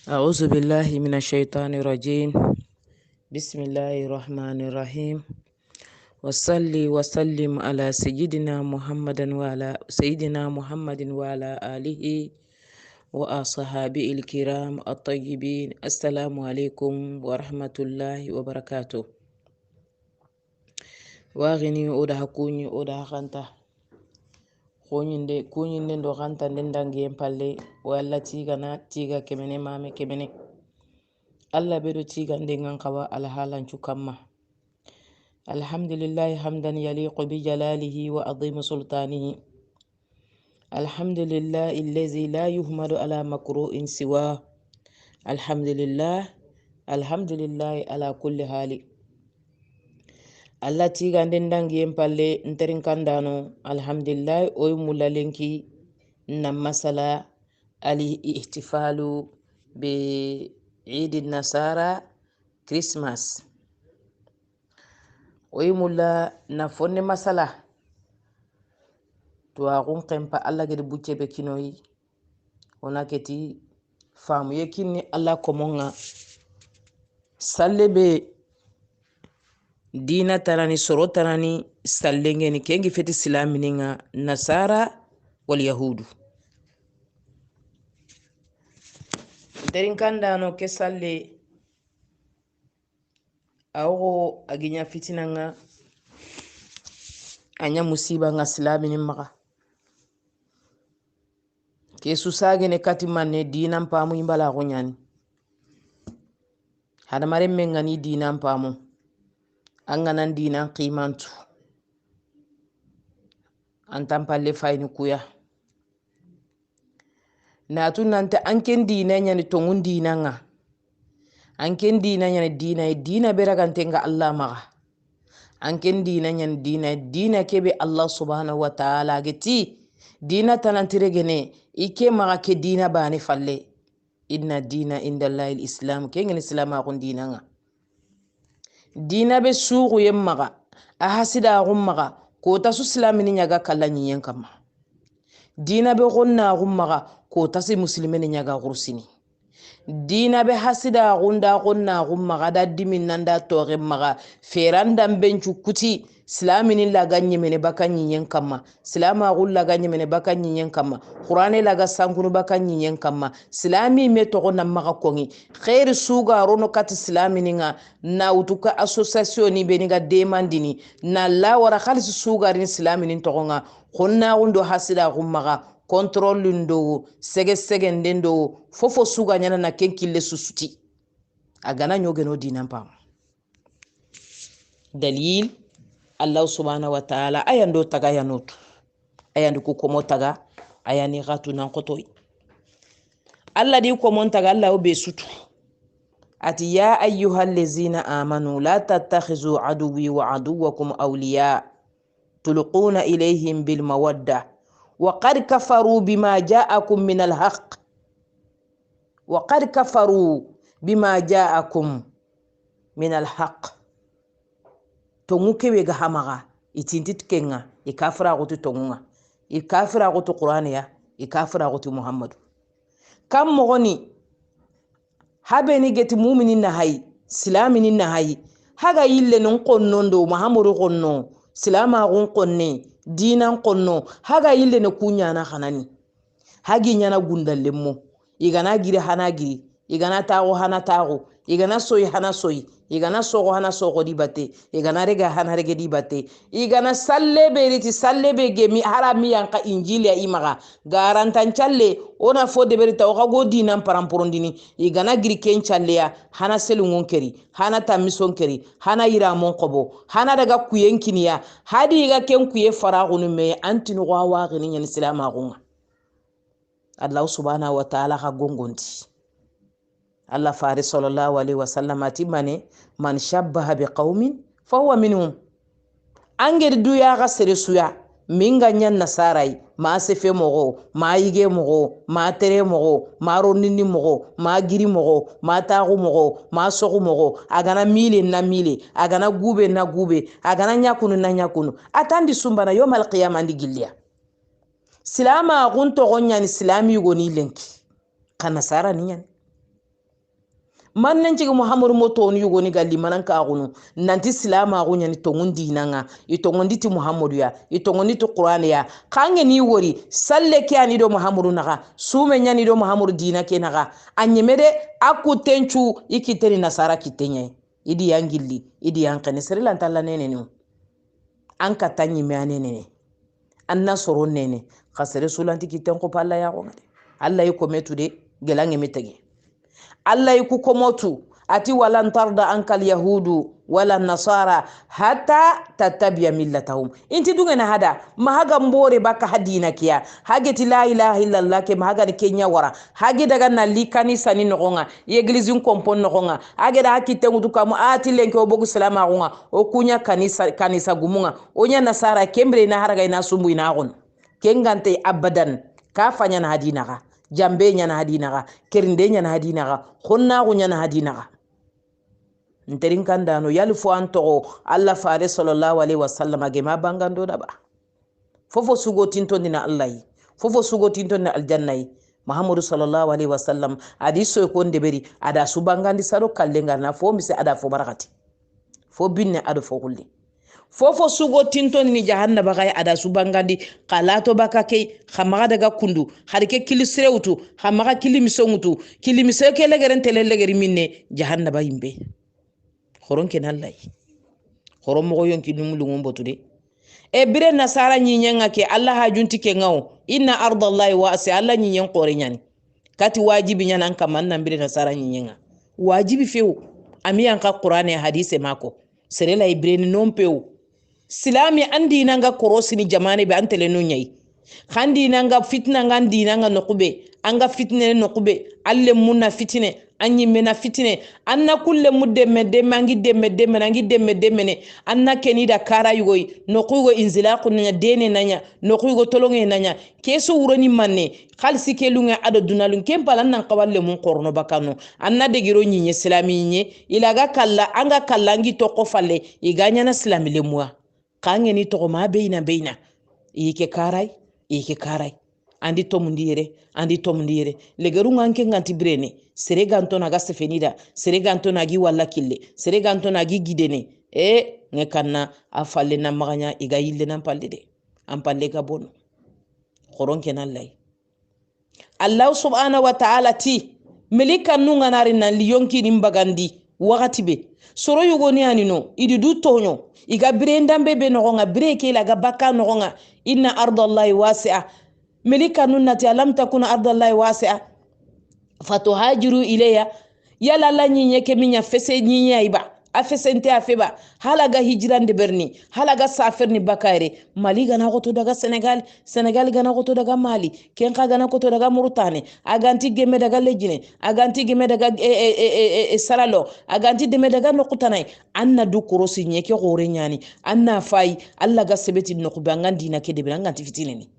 أعوذ بالله من الشيطان الرجيم. بسم الله الرحمن الرحيم. وصلي وسلم على سيدنا محمد وعلى آله وأصحابه الكرام الطيبين. السلام عليكم ورحمة الله وبركاته. واغني أودا كوني أودا خانتا kuñinde ndo xanta nden dangiyen palle walla tiga kemene mame kemene allah ɓeɗo tiga ndengan kawa alhalancu kamma. Alhamdulillahi hamdan yaliqu bi jalalihi wa adimu sultanihi. Alhamdulillahi allazi la yuhmadu ala makru'in siwa. Alhamdulillahi ala kulli hali. Allah tiga nden dangiyen palle nterin kandano alhamdulillahi oy mulalenki na masala ali ihtifalu be idi nasara Christmas. Oy mulla na fonne masala to akun kempa Allah gede bucce be kinoyi ona keti famu yekinni Allah komonga salle be dina tarani soro tarani sallengeni kengi feti silamininga nasara wal yahudu. Derin kandano ke salle awo aginya fitinanga anya musiba nga silaminin maka ke susagene katimane dina mpamu imbala gonyani hadamare mengani dina mpamu anganan dina qimantu antan palle fayni kuya natu nante anken dina nyani tongun dina nga anken dina nyani dina beragantenga Allah maga anken dina nyani dina kebe Allah subhanahu wa ta'ala geti dina tanantire gene ike maga ke dina bani falle inna dina indallahi al-islam kengen islam akun dina nga dina be suugu yemmaga a hasida agummaga ko tasu islamini nyaga kala nyiyen kama dina be gonna agummaga ko tasi muslimini nyaga gursini dina be hasida agunda gonna agummaga da dimin nanda tore maga feranda benchu kuti islamini laga nyimene baka nyiyen kama islama agulla laga nyimene baka nyiyen kama qur'ane laga sankunu baka nyiyen kama islami me to gonna maga kongi khair suga rono kat islamini nga na utuka association ni beniga demandini na la wara khalis suga rin islamini to gonga khonna gundo hasida agummaga contrôle ndo sege ndendo fofo suga nyana na kenkille susuti agana nyogeno dinan pam dalil Allah subhanahu wa ta'ala ayando taga yanotu ayandi ku komo taga ayani gatu nan kotoy Allah di ko mon taga Allah be sutu ati ya ayyuhallazina amanu la tattakhizu aduwwi wa aduwwakum awliya tulquna ilayhim bil mawadda وقد كفروا بما جاءكم من الحق وقد كفروا بما جاءكم من الحق تونغوكي بيغا حماغا يتينتت كينغا يكافرا غوتو تونغا يكافرا غوتو قرآن يا يكافرا غوتو محمد كم مغني habeni geti muminin na hay silaminin na hay haga yille non qonnondo mahamuru qonno silama gon qonne dinan qonno haga yille ne kunyana khanani hagi nyana gundallemmo igana giri hana giri igana tago hana tago igana soyi hana soyi igana sogo hana sogo di bate igana rega hana rega di bate igana salle beriti salle be gemi harami yanka injili ya imaga garantan challe ona fo de berita o go dinan paramporondini igana giri ken challe ya hana selungon keri hana tamison keri hana iramon qobo hana daga kuyenkiniya hadi iga ken kuye faragunu me antinu wa gini nyen islama gunga Allah subhanahu wa ta'ala ha gongonti Allah fari sallallahu alaihi wasallam atimane man shabbaha biqaumin fa huwa minhum anger duya ga sere suya minga nyan nasarai ma sefe mogo ma yige mogo ma tere mogo ma ronini mogo ma giri mogo ma tagu mogo ma sogu mogo agana mile na mile agana gube na gube agana nyakunu na nyakunu atandi sumbana yomal qiyamah ndi gilliya silama gunto gonya ni silami goni lenki kana sara niyan man nan cigi muhammadu moto ni yugo ni galli manan ka gunu nanti silama gunya ni tongun dinanga itongon diti muhammadu ya itongon diti qur'an ya kange ni wori salle ke ani do muhammadu naga sume nyani do muhammadu dina ke naga anyemede akutenchu ikiteri nasara kitenye idi yangilli idi yankane serilan talla nene ni anka tanyi me anene anna soro nene khasere sulanti kiten ko palla ya ko ngade alla yiko metude gelange metege alla yiku komotu ati walan tarda ankal yahudu wala nasara hatta tattabiya millatahum inti dungena hada mahaga mbore baka hadina kiya hageti la ilaha illallah ke mahaga ni kenya wara hage daga na likanisa ni nogonga yeglizin kompon nogonga hage da hakite ngutu kamu ati lenke obogu salama gonga okunya kanisa gumunga onya nasara kembre na haraga ina sumbu ina gon kengante abadan ka fanya na hadina ga jambe nya na hadina ga kerinde nya na hadina ga khonna gunya na hadina ga nterin kandano yalfo anto Allah faare sallallahu alaihi wasallam age ma bangando da ba fofo sugo tinto dina Allah fofo sugo tinto na aljanna Muhammadu sallallahu alaihi wasallam hadiso ko ndeberi ada su bangandi saro kallenga na fo mise ada fo barakati fo binne ado fo kulli fofo sugo tinto ni jahannaba gay ada su bangandi qalato bakake khamaga daga kundu harike kilisrewtu khamaga kilimisongutu kilimise ke legeren telellegeri minne jahannaba yimbe khoron ken Allah khoron mo yonki numulungu botude e bire nasara nyinyenga ke Allah ha junti ke ngaw inna ardallahi wasi Allah nyinyen qore nyani kati wajibi nyana kaman nan bire nasara nyinyenga wajibi few amiyan ka qur'ani hadise mako serela ibre ni nompew silami andi nanga korosini jamane be antele no nyai khandi nanga fitna ngandi nanga nokube anga fitne nokube alle munna fitine anyi mena fitine anna kulle mudde medde mangi demme nangi demme ne anna kenida kara yugoy nokugo inzilaqu nanya dene nanya nokugo tolonge nanya keso wuroni manne khalsi kelunga ado dunalun kempalan nan qawalle mun qorno bakano anna de giro nyinye islami nye ilaga kalla anga kallangi to qofalle iganya na islami le muwa kange ni to ma beina ike karai andi to mundire legerunga anke nganti brene sere ganto na gaste fenida sere ganto na gi walla kille sere ganto na gi gidene nge kanna afalle na maganya iga yille nan palle de am palle ka bono khoron kenan lay Allah subhanahu wa ta'ala ti melika nunga nari nan liyonki nimbagandi wakati be soro yugo ni anino idi du tonyo iga brendambe be no nga breke la ga baka no nga inna ardallahi wasi'a melika nunnati alam takuna ardallahi wasi'a fatuhajiru ilayya yala la nyinye ke minya fese nyinye iba afesente afeba halaga hijrande berni halaga safirni bakare mali gana goto daga senegal gana goto daga mali kenka gana goto daga mauritania aganti geme daga lejine aganti geme daga saralo aganti deme daga nokutanai anna du korosi nyeke gore nyani anna fai alla ga sebeti nokuba ngandi na kede nganti fitineni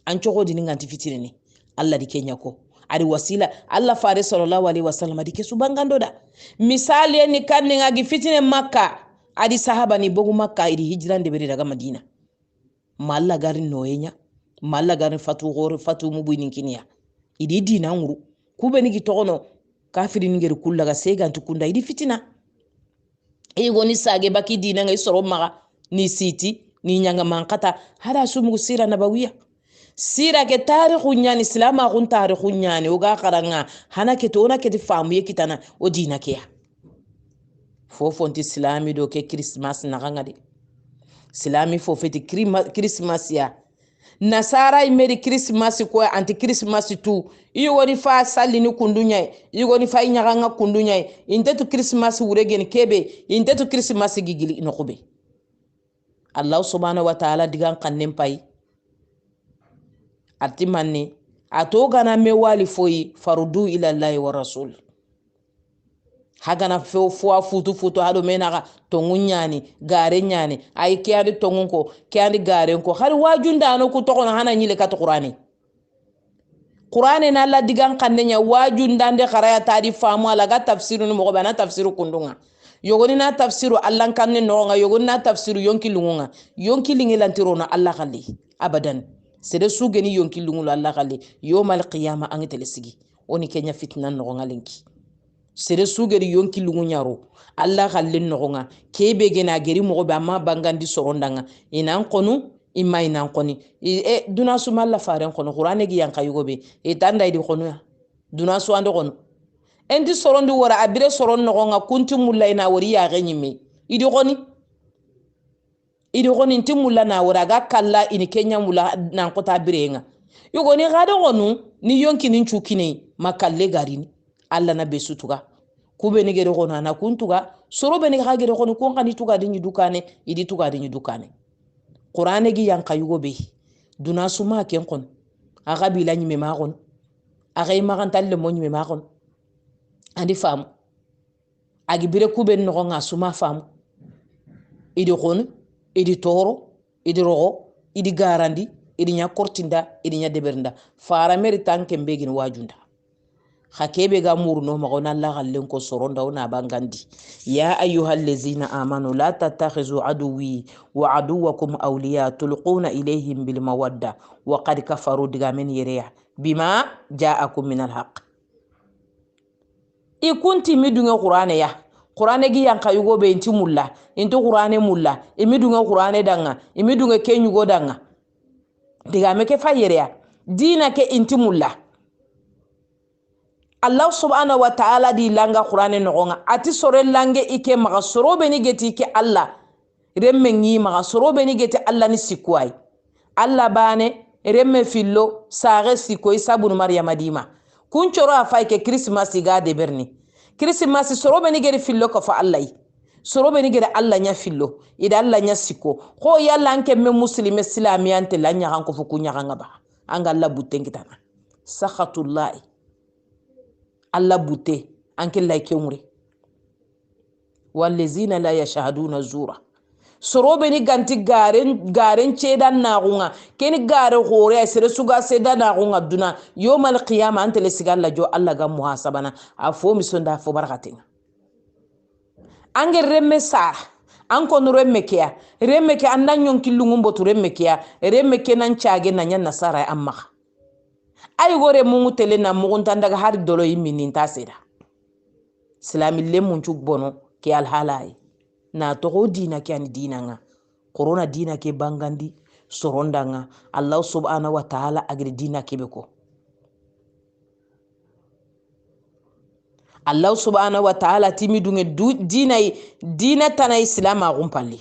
anchoko dini nganti fitineni alla di kenya ko ari wasila Allah faare sallallahu alaihi wasallam adi ke subangando da misali ni kanni ngagi fitine makka adi sahaba ni bogu makka idi hijrande beri daga madina malla garin noyenya malla garin fatu mubuini kinya idi dina nguru kube ni gitono kafiri ngeri kullaga segantu kunda idi fitina goni sage baki dina ngai soro maga ni siti ni nyanga mankata hada sumu sira nabawiya sira ke tarikhu nyani islama gun tarikhu nyani uga qaranga hana ke tona ke famu yekitana o dina ke fofo nti islami do ke christmas na gangade islami fofeti christmas ya nasara imeri christmas ko anti christmas tu iyo woni fa salli ni kundunya iyo woni fa nyaganga kundunya intetu christmas wuregen kebe intetu christmas gigili nokobe Allah subhanahu wa ta'ala digan kannen pai atimanni atogana mewali foyi farudu ila Allah wa rasul hagana fo futu hado menaga tongunyani gare nyani ay kiyadi tongunko kiyadi gare ko har wajunda no ku tokono hana nyile kat qur'ani na Allah digan kannenya wajunda nde kharaya tadi famu ala ga tafsiru no mo bana tafsiru kundunga yogoni na tafsiru Allah kanne no nga yogoni na tafsiru yonki lungunga yonki lingilantiro na Allah khalli abadan sede sugeni yonki lungulo Allah khalli yomal qiyamah angitele sigi oni kenya fitna no nga linki sere sugeri yonki lungu nyaro Allah khallen nogonga kebe gena geri mo be amma bangandi sorondanga inan konu imma inan koni duna suma la faren kono qur'ane gi yanka yugobe tanda idi kono ya duna su ando kono endi sorondi wara abire soron nogonga kunti mulla ina wari ya genyime idi koni inti mulla na wara ga kalla ini kenya mulla nan kota birenga yugoni gado gonu ni yonki nin chukine makalle garini Allah na besutuga kube ni gere kono na kuntuga soro be ni ga gere kono kon kani tuga dinyi dukane idi tuga dinyi dukane qur'ane gi yanka yugo be duna suma ken kon aga bila nyime ma kon aga imagan talle mo nyime ma kon andi fam agi bire kube no nga suma fam idi kon idi toro idi rogo idi garandi idi nya kortinda idi nya debernda fara meri tanke mbegin wajunda hakebe ga murno magona Allah gallen ko soronda una bangandi ya ayyuhal ladzina amanu la tattakhizu aduwi wa aduwakum awliya tulquna ilayhim bil mawadda wa qad kafaru diga men yereya bima ja'akum min al haqq ikunti midunga qur'ane ya qur'ane gi yanka yugo be inti mulla inti qur'ane mulla imidunga qur'ane danga imidunga kenyugo danga diga me ke fayereya dina ke inti mulla Allah subhanahu wa ta'ala di langa qur'ane nogonga ati sore lange ike maga sorobe ni geti ke Allah remme ngi maga sorobe ni geti Allah ni sikwai Allah bane remme fillo sare sikoi sabun maryama dima kun choro afai ke Christmas ga de berni Christmas sorobe ni geri fillo ko fa Allah sorobe ni geri Allah nya fillo ida Allah nya sikko ko yalla anke me muslime islamiyante la nya kan ko fu kunya kan ba anga Allah butten kitana sakhatullahi Allah bute anke like umri wallazina la yashhaduna zura sorobe ni ganti garen cedan nagunga keni gare hore asere suga seda nagunga duna yomal qiyama antele sigalla jo Allah ga muhasabana afo misonda fo barakatin ange remme sa anko no remme ke andan yon kilungu mbotu remme ke nan caage na nyan nasara amma ay gore mungu tele na mugunta daga har dolo yimini ta seda islamille mun cuk bono ke al halai na to dina ke an dina nga corona dina ke bangandi soronda nga Allah subhanahu wa ta'ala agri dina ke beko Allah subhanahu wa ta'ala timi dunge dina tana islam agum palli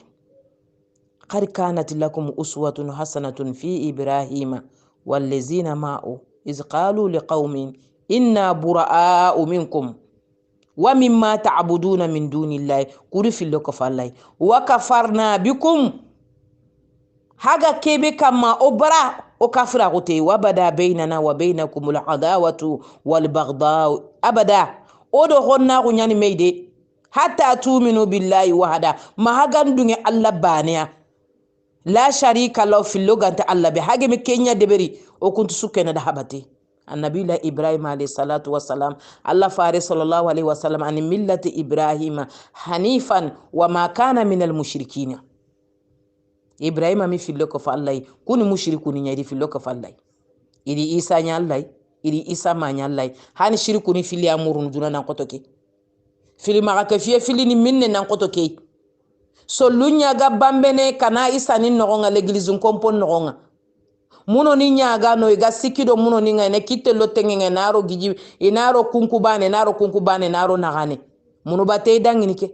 qad kanat lakum uswatun hasanatun fi ibrahima wallazina ma'u إذ قالوا لقوم إنا براء منكم ومما تعبدون من دون الله كرف لك فالله وكفرنا بكم حاجة كيبي كما أبرا وكفر غتي وبدا بيننا وبينكم العداوة والبغضاء أبدا أدخلنا غنيان ميدي حتى تؤمنوا بالله وحده ما هاغان دوني الله بانيا لا شريك له في اللغة أنت الله بحاجة مكينيا دبري وكنت سكنا دهبتي النبي لا إبراهيم عليه الصلاة والسلام الله فارس صلى الله عليه وسلم عن ملة إبراهيم حنيفا وما كان من المشركين إبراهيم مي في اللغة فالله كون مشركون يدي في اللغة فالله إدي إيسا نالله إدي إيسا ما نالله هاني شركوني في اللي أمورون دونا نانقوتوكي في اللي مغاكفية في اللي نمين نانقوتوكي solunya ga bambene kana isa ni nogonga l'église kompon nogonga muno ni nyaga no ga sikido muno ni ngane kitte lo tengenge naro giji inaro kunkubane naro nagane muno bate dangini ke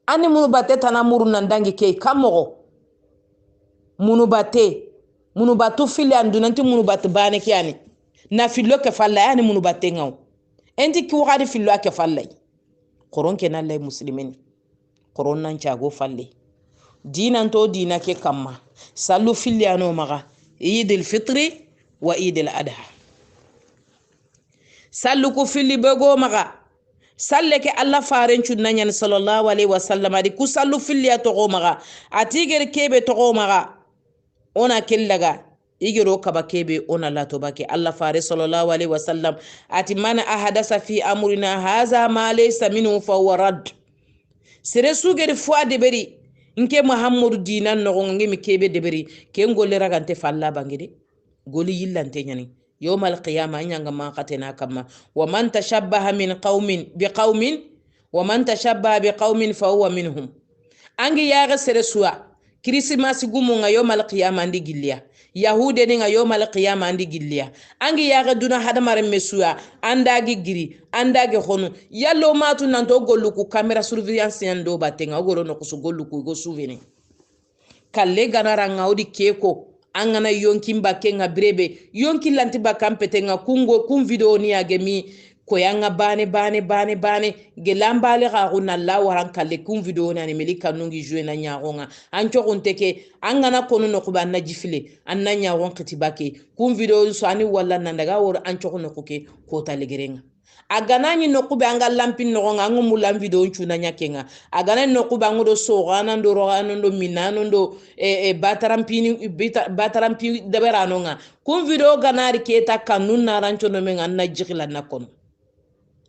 ani muno bate tanamuru nandangi ke kamogo muno batu fili andunanti muno bate bane kiani na fillo ke falla yani muno bate ngaw enti ki wadi fillo ke falla koronke na lay muslimeni koronan chago falle dinan to dina ke kamma sallu filiano maga idil fitri wa idil adha sallu ku fili bego maga salle ke Allah faren chunnan sallallahu alaihi wasallam adi ku sallu filiya to go maga atiger kebe to go maga ona kellaga igiro kaba kebe ona la to bake Allah fare sallallahu alaihi wasallam ati man ahadasa fi amrina haza ma laysa minhu fa warad sere sugeri fwa deberi nke muhammadu dinan no ngi mi kebe deberi ke ngolle ragante falla bangede goli yillante nyani يوم القيامة إن ما قتنا كما ومن تشبه من قوم بقوم ومن تشبه بقوم فهو منهم أنجي يا غسر سوا كريسماس غومو يوم القيامة عندي جليا يهود نيغا يوم القيامة عندي جليا أنجي يا غدونا هذا مرة مسوا أنداغي جري أنداغي خونو يالو ماتو نانتو غولوكو كاميرا سورفيلانس يندو باتينغا غولو نقصو غولوكو غو سوفيني kalle ganara ngaudi keko angana yonkin bakke nga brebe yonkin lanti bakam pete nga kun video ni agemi ko yanga bane gelambale ga guna la waran kalle kun video ni ani melika nungi jouer na nyaronga ancho konteke angana kono no kuba na jifile anna nyaron kitibake kun video so ani walla nandaga wor ancho kono koke ko talegerenga aganani nokube anga lampin nogonga ngumu lam video chuna nyakenga aganani nokube ngodo sogana ndo rogana ndo minano ndo batarampi deberano nga kun video ganari keta kanun na rancho no menga na jikila na kono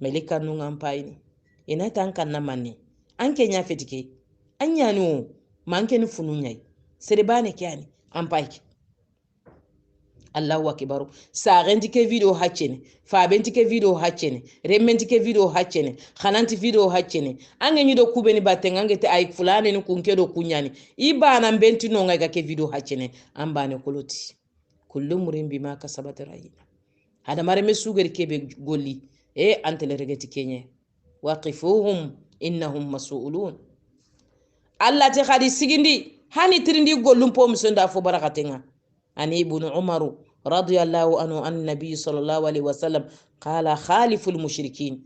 melika nunga mpaini ina tanka na mani anke nya fetike anya no manke ni fununyai serebane kyani ampaiki Allahu akbar saagenti ke video haccene faabenti ke video haccene remmenti ke video haccene khananti video haccene ange nyido kubeni batenga ngete ay fulane ni kunkedo kunyani ibana mbenti no nga ke video haccene ambane koloti kullu murim bima kasabat rayina hada mare mesugeri kebe golli antele regeti kenye waqifuhum innahum mas'ulun Allah te khadi sigindi hani trindi gollum pom sonda fo barakatenga ani ibn Umar radiyallahu anhu an nabi sallallahu alaihi wasallam qala khaliful mushrikin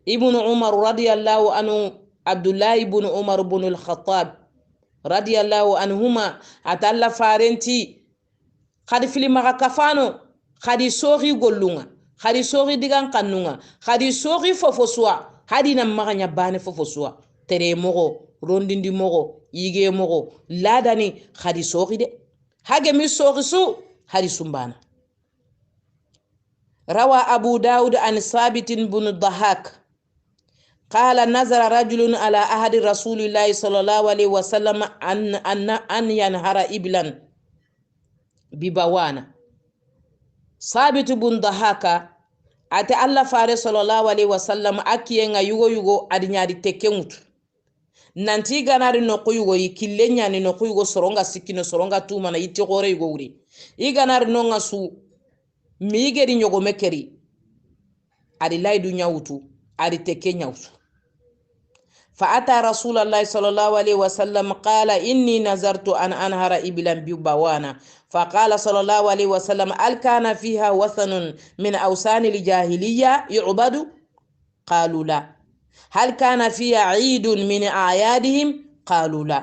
ibn Umar radiyallahu anhu Abdullah ibn Umar ibn al-Khattab radiyallahu anhuma atalla farenti khadi filima kafano khadi sori gollunga khadi sori digan kannunga khadi sori fofoswa hadi nam maganya bane fofoswa tere mogo rondindi mogo yige mogo ladani khadi sori de hage mi sorisu hari sumbana rawa abu daud an sabitin bin dhahak qala nazara rajulun ala ahadi rasulillahi sallallahu alaihi wasallam an yanhara iblan bibawana sabit bin dhahaka ate alla fare sallallahu alaihi wasallam akiyenga yugo adinyadi tekemutu nanti ganari no kuyugo ikille nyani no kuyugo soronga sikino soronga tuma na iti gore yugo uri iganari no ngasu migeri nyogo mekeri adi laidu nyautu adi teke nyautu fa ata rasulullah sallallahu alaihi wasallam qala inni nazartu an anhara iblan bibawana fa qala sallallahu alaihi wasallam al kana fiha wathanun min awsani aljahiliya yu'badu qalu la هل كان فيها عيد من أعيادهم قالوا لا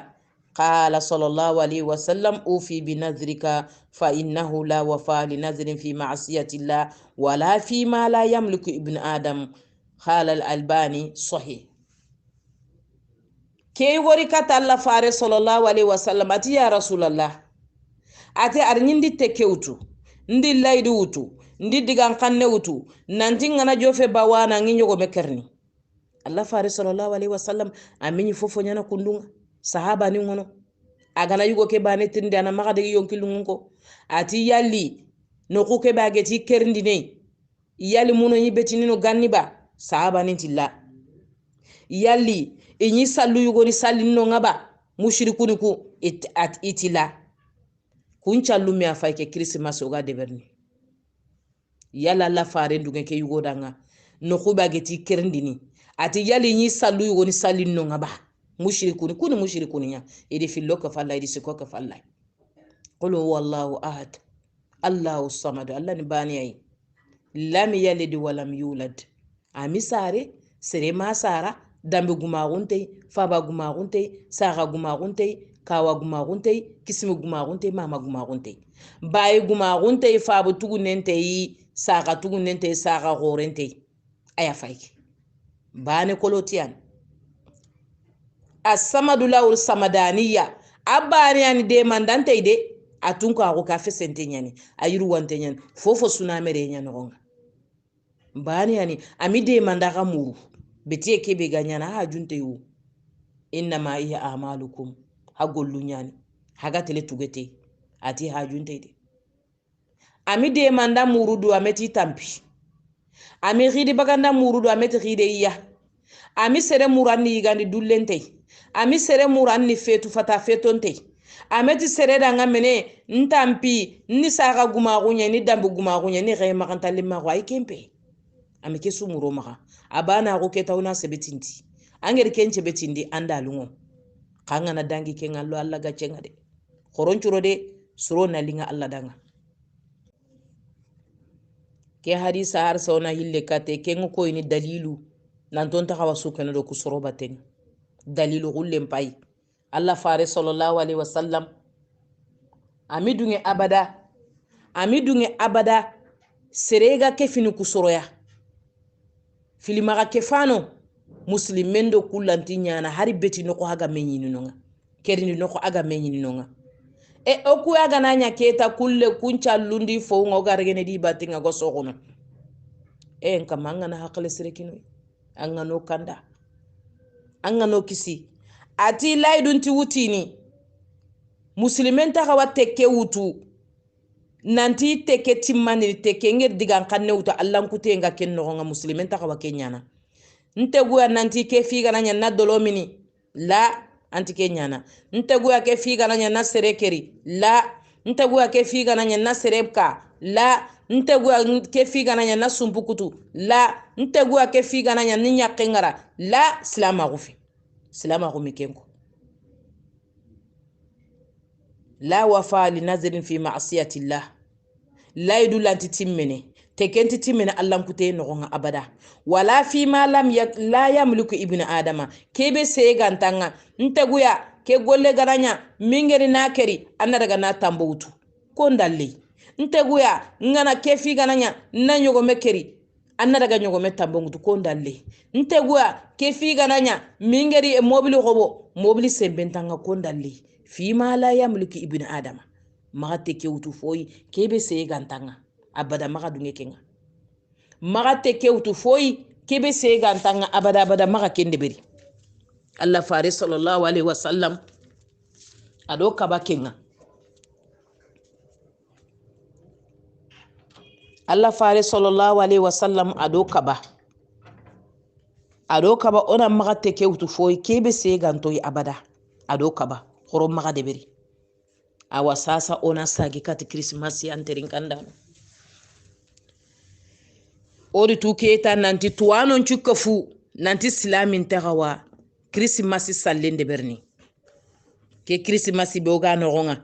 قال صلى الله عليه وسلم أوفي بنذرك فإنه لا وفاء لنذر في معصية الله ولا فيما لا يملك ابن آدم قال الألباني صحيح كي وركت الله فارس صلى الله عليه وسلم أتي يا رسول الله أتي أرنين دي تكيوتو ندي لايدوتو ندي ديغان قنوتو نانتين أنا جوفي باوانا نينيو مكرني Allah fare sallallahu alaihi wasallam amini fofo nyana kundunga sahaba ni ngono agana yugo ke bane tinde ana maga de yonkilungu ko ati yalli no ko ke bageti kerndi ne yalli muno yibetini no ganniba sahaba ni tilla yalli inyi sallu yugo ni sallino ngaba mushrikuni ku itila kun challu mi afay ke christmas oga de berni yalla Allah fare ndugen ke yugo danga no ko bageti kerndi ni ati yali nyi sallu yugo ni sallinno ngaba mushrikuni kuni mushrikuni nya idi fillo ka falla idi siko ka falla qul huwallahu ahad allahu samad allah ni bani ay lam yalid wa lam yulad amisare sere masara dambe gumagunte faba gumagunte saga gumagunte kawa gumagunte kisimi gumagunte mama gumagunte bayi gumagunte faba tugunente yi saga tugunente saga gorente aya fayki bane kolotian as-samadu lawul samadaniya abani ani de mandante ide atunko ako ka fesente nyani ayiru wante nyani fofo sunamere nyani ngonga bani ani amide mandaka muru betie kebe ganyana ha junte yu inna ma iya amalukum hagollu nyani haga tele tugete ati ha junte ide ami de manda murudu ameti tampi ami ridi baganda murudu ameti ride iya ami sere muranni yigandi dullente ami sere muranni fetu fata fetonte ameti sere danga mene ntampi ni saka gumagunya ni dambu gumagunya ni re makanta limma ko ay kempe ami ke sumuro maka abana ko ke tawna sebetinti angeri kenche betindi andalungo kanga na dangi ke ngallo alla ga cenga de khoroncuro de suro na linga alla danga ke hadisa har sawna hille kate ke ngo ini dalilu nan ton ta kawa sukana do kusoro baten dalilu gullem pay alla fare sallallahu alaihi wasallam amidunge abada serega ke fini kusoroya filimaga ke fano muslimen do kullanti nyana hari beti noko haga menyini nonga kerini noko aga menyini nonga oku aga nanya keta kulle kuncha lundi fo ngoga regene di batinga go sokono nkamanga na hakale serekino angano kanda angano kisi ati laydun ti wutini muslimen ta kawa tekke wutu nanti teke timmani teke ngir digan kanne wuta allan kutenga kenno nga muslimen ta kawa kenyana ntegu nanti ke figa nanya na dolomini la anti kenyana ntegu ke figa nanya na serekeri la ntegu ke figa nanya na serebka la ntegu ke figa nanya na sumpukutu la ntegu ke figa nanya ni nyakengara la salama gufi kenko la wafa li nazrin fi ma'siyati llah la yudulanti timmene tekenti timmene allan kute no abada wala fi ma la yamliku ibnu adama kebe segantanga nteguya ke golle garanya mingeri nakeri anna daga na tamboutu ko ndalle nteguya ngana kefi gananya na nyogo mekeri anna daga nyogo metamboutu ko ndalle nteguya kefi gananya mingeri mobili hobo mobili sembentanga ko ndalle fi ma la yamliku ibnu adama magate kewtu foyi kebe segantanga abada maga dunge kenga magate kewtu foyi kebe segantanga abada maga kende beri Allah fare sallallahu alaihi wasallam ado kaba kenga Allah fare sallallahu alaihi wasallam ado kaba ona magate kewtu foyi kebe segantoyi abada ado kaba horo maga de beri awa sasa ona sagi kati Christmas yanterin kanda odi tuketa nanti tuwanon cukkafu nanti islamin tagawa Christmas sallende berni ke Christmas boga nogonga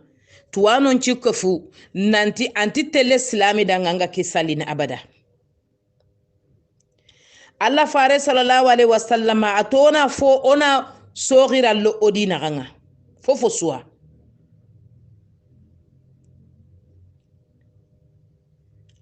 tuwanon cukkafu nanti anti tele islami danganga ke salina abada Allah fare sallallahu alaihi wasallam atona fo ona sogira lo odina ganga fofo suwa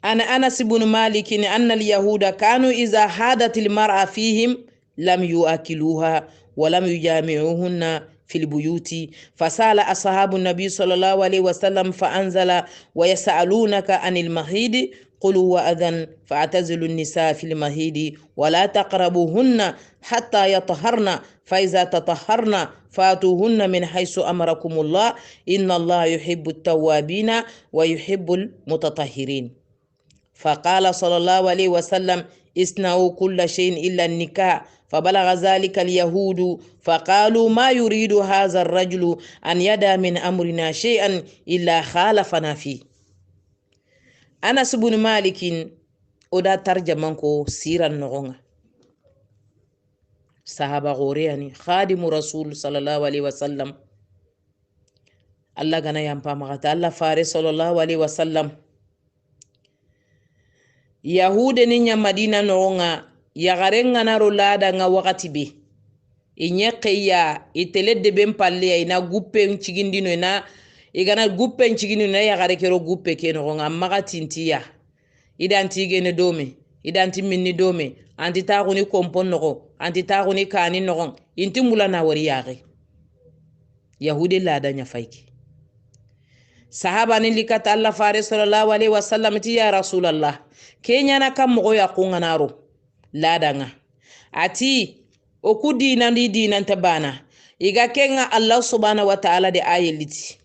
أنا أنس بن مالك أن اليهود كانوا إذا هادت المرأة فيهم لم يؤكلوها ولم يجامعوهن في البيوت فسأل أصحاب النبي صلى الله عليه وسلم فأنزل ويسألونك عن المهيد قلوا وأذن فاعتزلوا النساء في المهيد ولا تقربوهن حتى يطهرن فإذا تطهرن فاتوهن من حيث أمركم الله إن الله يحب التوابين ويحب المتطهرين فقال صلى الله عليه وسلم اصنعوا كل شيء إلا النكاح فبلغ ذلك اليهود فقالوا ما يريد هذا الرجل أن يدع من أمرنا شيئا إلا خالفنا فيه أنس بن مالك oda tarjamanko siran nogonga sahaba goreyani khadimu rasul sallallahu alaihi wasallam Allah gana yampa magata Allah fare sallallahu alaihi wasallam yahude ni nya madina nogonga yagarenga naro lada nga wakati be inye qeya iteledde ben palle ina guppe cigindino ina igana guppe cigindino na yagare kero guppe ke nogonga magati ntiya idanti gene dome idanti minni dome anti taxuni kompon noxo anti taxuni kani noxon inti mula na wari yaxe yahudi lada ñafayke sahaba ni likata Allah fare sallallahu alaihi wasallam ti ya rasulallah kenyana kam mogo ya kunganaro lada nga ati oku dinandi dinanta bana iga kenga Allah subhanahu wa ta'ala de ayeliti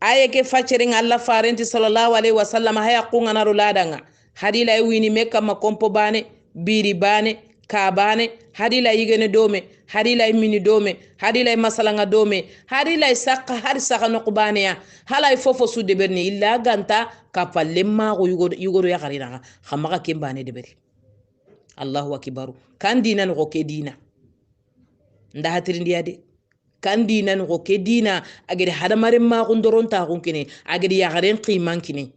aye ke facering Allah farenti sallallahu alaihi wasallam haya qungana ruladanga hadila wini mekka makompo bane biri bane kabane hadila yigene dome hadila mini dome hadila masalanga dome hadila sakka har saka noqbane ya hala fofo su de berni illa ganta kapalle ma go yugo ya garina khamaga kembane de beri Allahu akbar kan dinan go ke dina nda hatirindi ade kan dinan go ke dina agede hadamare ma go ndoronta go kine agede ya garen qiman kine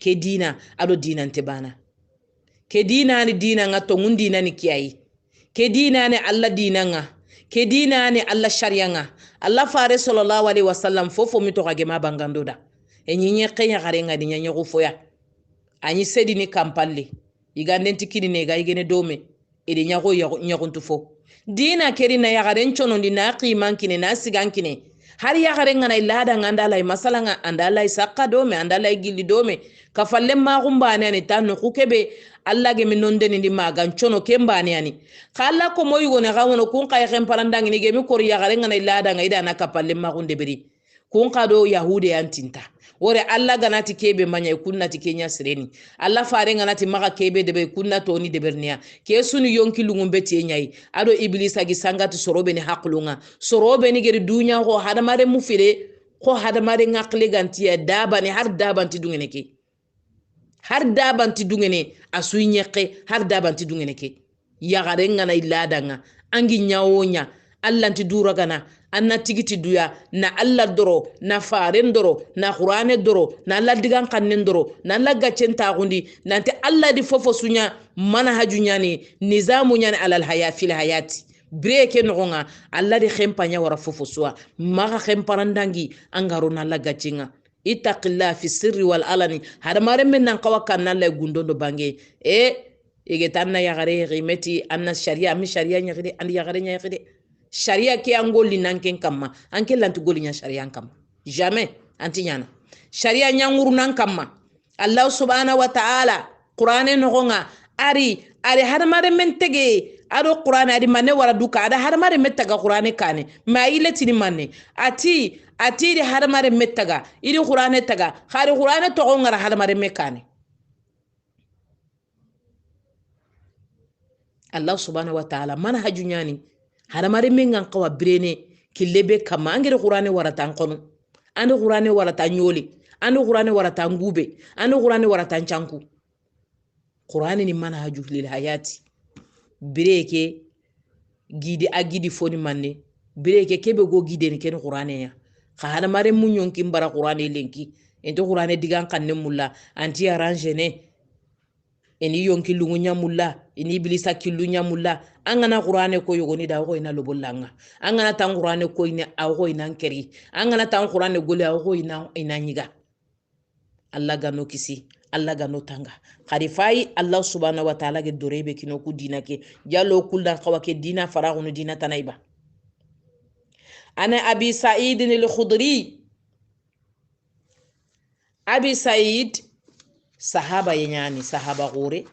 ke dina ado dinan te bana ke dina ni dina nga to ngundina ni kiyayi ke dina ni Allah dina nga ke dina ni Allah sharia nga Allah fare sallallahu alaihi wasallam fofo mi to kage ma bangando da e nyinye kenya gare nga dinya nyago foya anyi sedi ni kampalle iganden tikini ne ga igene dome ede nyago nyago fo dina keri na ya gare nchono ndina qiman kine na sigan kine har ya gare nga na ilada nganda lay masala nga andala sakka dome andala gilli dome kafalle ma gumbane ni tanu kukebe Allah ge min nonde ni magan chono kembani ani kala ko moy wona gawono kun kay xem parandangi ni ge mi kor ya garenga na ilada nga ida na kapalle ma gunde beri kun kado yahude antinta wore Allah ganati kebe manya kunnati kenya sireni Allah fare ganati maka kebe debe kunna toni de bernia ke sunu yonki lungum beti nyai ado iblisa gi sangati sorobe ni haklunga sorobe ni geri dunya ko hadamare mufire ko hadamare ngakle ganti ya dabani har dabanti dungene ke har dabanti dungene asu nyeke har dabanti dungene ke ya garenga na ilada nga angi nyawonya Allah nti dura gana anna tigiti duya na Allah doro na faren doro na qur'ane doro na Allah digan kannen doro na Allah gacen tagundi nanti Allah di fofo sunya manhaju nyani nizamu nyani alal haya fil hayati breke nonga Allah di khempanya wara fofo suwa maka khemparandangi angaro na Allah gacinga ittaqillah fi sirri wal alani hada mare men nan kawakan na Allah gundondo bange ege tanna ya gare rimeti anna sharia mi sharia nyagide andi ya gare nyagide sharia ke angoli nanken kamma anke lantu goli nya sharia kamma jamais anti nyana sharia nyanguru nan kamma Allah subhanahu wa ta'ala qur'ane no gonga ari harmare men tege ado qur'ane adi manne wara duka ada harmare metaga qur'ane kane ma ile tini manne ati di harmare metaga idi qur'ane taga khari qur'ane to gonga harmare mekane Allah subhanahu wa ta'ala manhaju nyani hadamare mengan kawa brene kilebe kama angere qur'ane warata kono ande qur'ane warata nyoli ande qur'ane warata ngube ande qur'ane warata chanku qur'ane ni manhaju lil hayati breke gidi agidi foni manne breke kebe go gide ni ken qur'ane ya ka hadamare munyon kimbara qur'ane lenki ento qur'ane digan kanne mulla anti arrange ne eni yonki lungunya mulla eni iblisa kilunya mulla angana qur'ane ko yogoni da ko ina lobollanga angana tan qur'ane ko ina awo ina nkeri angana tan qur'ane gole awo ina nyiga Allah gano kisi Allah gano tanga kharifai Allah subhanahu wa ta'ala ge dorebe kino ku dina ke jallo kuldan qawake dina faraghunu dina tanaiba ana abi sa'id al-khudri abi sa'id sahaba yenyani sahaba gore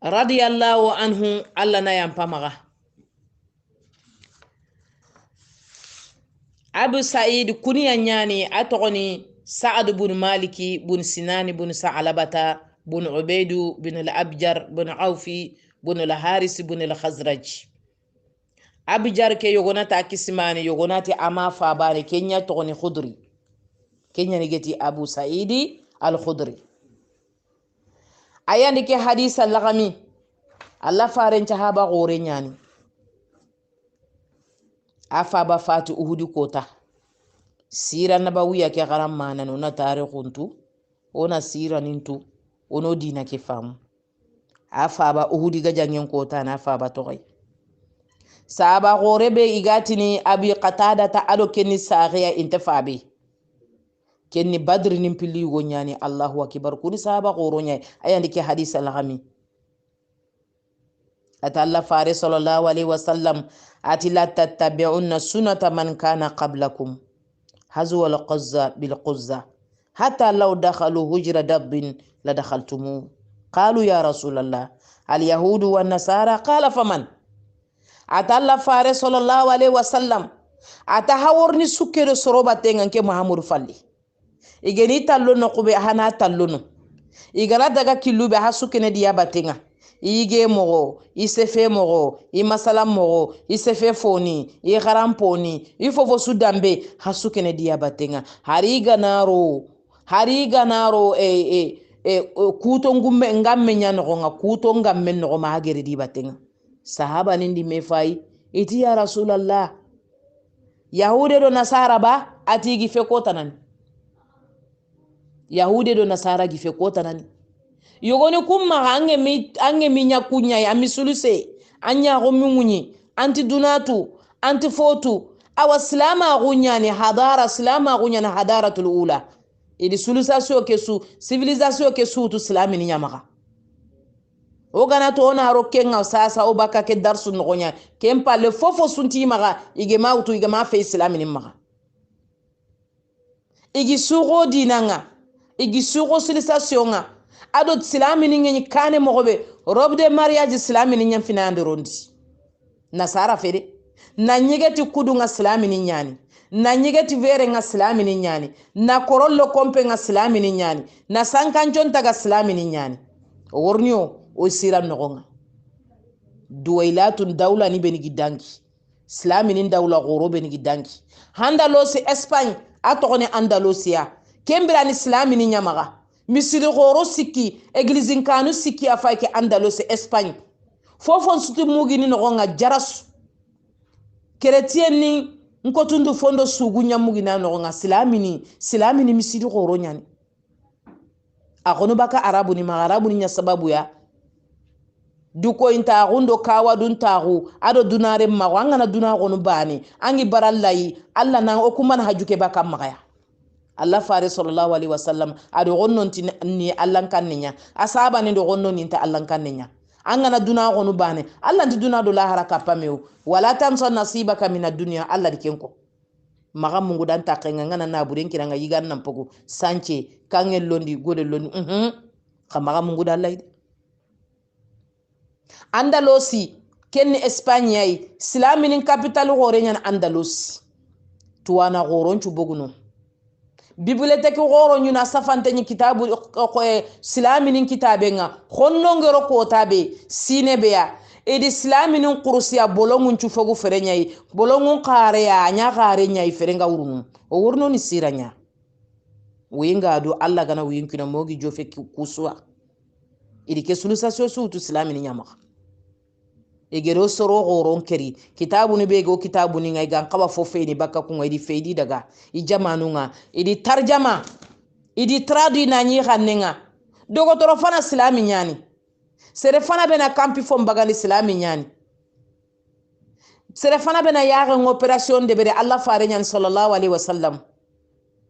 radiyallahu anhu alla na yampamaga abu sa'id kuniya nyani atogoni sa'ad ibn maliki ibn sinan ibn sa'labata ibn ubayd ibn al-abjar ibn awfi ibn al-haris ibn al-khazraj abjar ke yogonata kismani yogonati ama fa bare kenya togoni khudri kenya nigeti abu sa'idi al-khudri ayandi ke hadisa lagami Allah faren sahaba gore nyani afa ba fatu uhudi kota sira nabawiya ke garam manano na tarikhuntu ona sira nintu ono dina ke fam afa ba uhudi gajangen kota na afa ba toy sahaba gore be igatini abi qatada ta ado kenni sagiya intafabi kenni badri nim pilli go nyani Allahu akbar kuni sahaba goro nyai ayandi ke hadith al-ghami ata Allah fare sallallahu alaihi wasallam ati la tattabi'unna sunata man kana qablakum hazu wal qazza bil qazza hatta law dakhalu hujra dabbin la dakhaltumu qalu ya rasulullah al yahudu wan nasara qala faman ata Allah fare sallallahu alaihi wasallam ata haworni sukkere soroba tengan ke Muhammadu falli igeni tallo no kube hana tallo no igara daga kilube ha sukkene diya batenga ige mogo isefe mogo imasala mogo isefe foni i garamponi ifofo sudambe ha sukkene diya batenga hariga naro kuto ngumme ngamme nyano nga kuto ngamme no ma hagere di batenga sahaba nindi mefai iti ya Rasulallah yahude do nasara ba ati gife kotanani yahude do nasara gife kotanani yogoni kumma ange mi nyakunya ya misuluse anya gomunyi anti dunatu anti fotu awa salama gunyani hadara salama gunyani hadaratul ula idi sulusasio kesu civilisation kesu tu salami ni nyamaka ogana to ona rokenga sasa obaka ke darsu ngonya kempa le fofo sunti maga igema utu igema fe salami ni maga igi sugo dinanga igi sugo civilisation nga ado salami ni nyi kane mogobe robe de mariage salami ni nyam finande rondi nasara fede na nyigeti kudu nga salami ni nyani na nyigeti vere nga salami ni nyani na korollo kompe nga salami ni nyani na sankanjon taga salami ni nyani wornio o sira nogonga duwailatun dawla ni beni gidangi salami ni dawla goro beni gidangi handalosi Espagne atogone Andalusia kembira ni salami ni nyamaga misiri goro siki eglise kanu siki afake Andalusi Espagne fofon suti mugini nogonga jarasu chrétien ni nkotundu fondo sugunya mugina nogonga silami ni misiri goro nyani akono baka arabu ni magarabu ni sababu ya duko inta gundo kawa dun tagu ado dunare mago angana duna gonu bani angi barallahi alla na okuman hajuke baka magaya Allah fare sallallahu alaihi wasallam ado gonnon ni Allah kanninya asaba ni do gonnon ni ta Allah kanninya angana duna gonu bani Allah ndi duna do lahara kapameu wala tansa nasibaka min ad-dunya Allah dikenko maga mungu dan takenga ngana na buren kiranga yigan nan pogo sanche kangel londi gode londi kamaga mungu dan lay Andalusi kenni Espagne ay islaminin capital gore nyan Andalusi tuwana goron chu boguno bibliothèque goro nyuna safante ni kitabu ko islaminin kitabenga honno ngero ko tabe sinebeya edi islaminin qursiya bolongun chu fogu ferenyai bolongun qare ya nya qare nyai ferenga urunu o wurno ni siranya winga do Allah gana winkina mogi jofe kuswa edi ke solution su tu islaminin nyama egero soro goron keri kitabu ni bego kitabu ni ngai gan kaba fo feeni baka ku ngai di feedi daga i jamanu nga idi tarjama idi tradu na nyi xannenga dogo toro fana islami nyani sere fana bena kampi fo mbagali islami nyani sere fana bena yaga ng operation de bere Allah faare nyani sallallahu alaihi wasallam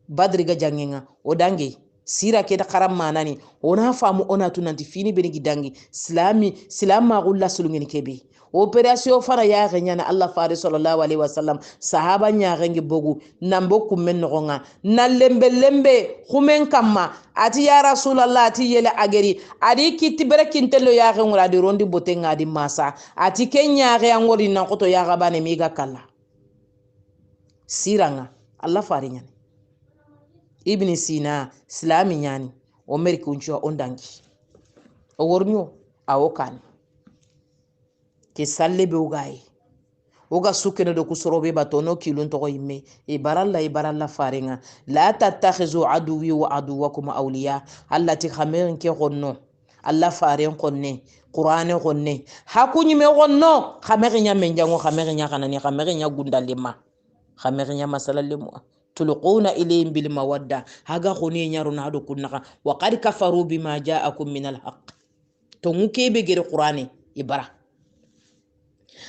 badri ga jangenga o dangi sira ke da karam manani ona famu ona tunanti fini beni gidangi islam ma gulla sulungeni kebe operation fara ya ganyana Allah faare sallallahu alaihi wasallam sahaba nya gangi bogu nambo kummen nogonga na lembe khumen kamma ati ya Rasulullah ati yele ageri adi kiti berekintelo ya gangura di rondi botenga di masa ati kenya ga ngori na koto ya gabane miga kala siranga Allah faare nyani Ibn Sina islami nyani o merki uncho ondangi o wornyo awokani ke salle be ugai oga sukene do kusorobe batono kilun to yimme e baralla farenga la tattakhizu aduwi wa aduwakum awliya allati khamerin ke gonno alla faren konne qur'ane gonne hakunyi me gonno khamerin nya menjango khamerin nya kanani khamerin nya gundalema khamerin nya masalallemu tulquna ilayhim bil mawadda haga khoni nyaruna do kunaka wa qad kafaru bima ja'akum min al haqq to ngukebe gere qur'ane ibara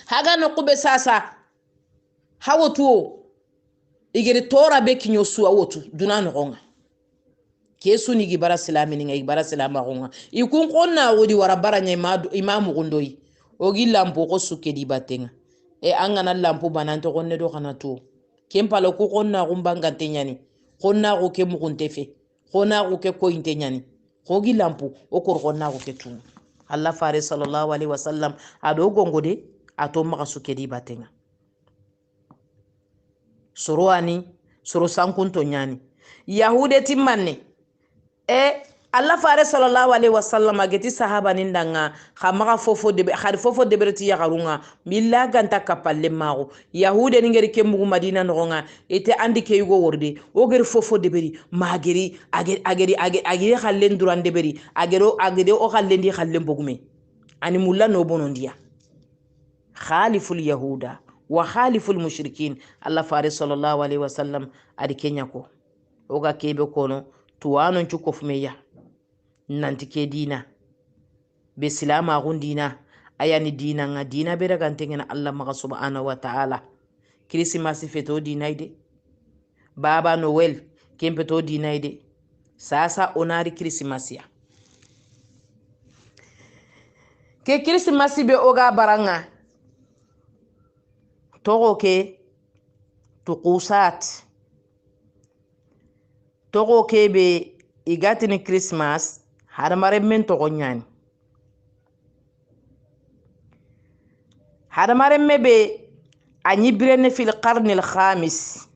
haga no kube sasa hawotu igere tora be kinyo su awotu dunano gonga kesu ni gibara silami ni gibara silama gonga ikun konna wodi wara baranya imamu gondoyi ogi lampo ko suke di batenga e angana lampo bananto gonne do kana to kempalo ko konna gumbanga tenyani konna ko ke muguntefe konna ko ke ko intenyani kogi lampo o kor konna ko ke tun Allah fare sallallahu alaihi wasallam ado gongode ato maka suke di batenga soro ani soro sankunto nyani yahude timmanne Allah fare sallallahu alaihi wasallam ageti sahaba nindanga khamaga fofo de khari fofo de berti ya garunga billa ganta kapalle mago yahude ngeri kembu madina nonga ite andi ke yugo worde o geri fofo de beri mageri ageri khallen durande beri agero o khallen di khallen bogume ani mulla no bonondia khaliful yahuda wa khaliful mushrikin Allah fare sallallahu alaihi wasallam adi kenya ko oga kebe kono tuwano chukofumeya nanti ke dina be silama gun dina ayani dina nga dina be daga tengena Allah maka subhanahu wa ta'ala Christmas feto dina ide baba noel kempe to dina ide sasa onari Christmas ya ke Christmas be oga baranga togo ke tuqusat togo ke be igatini Christmas hadamare men togo nyani hadamare mebe anyi birene fil qarnil khamis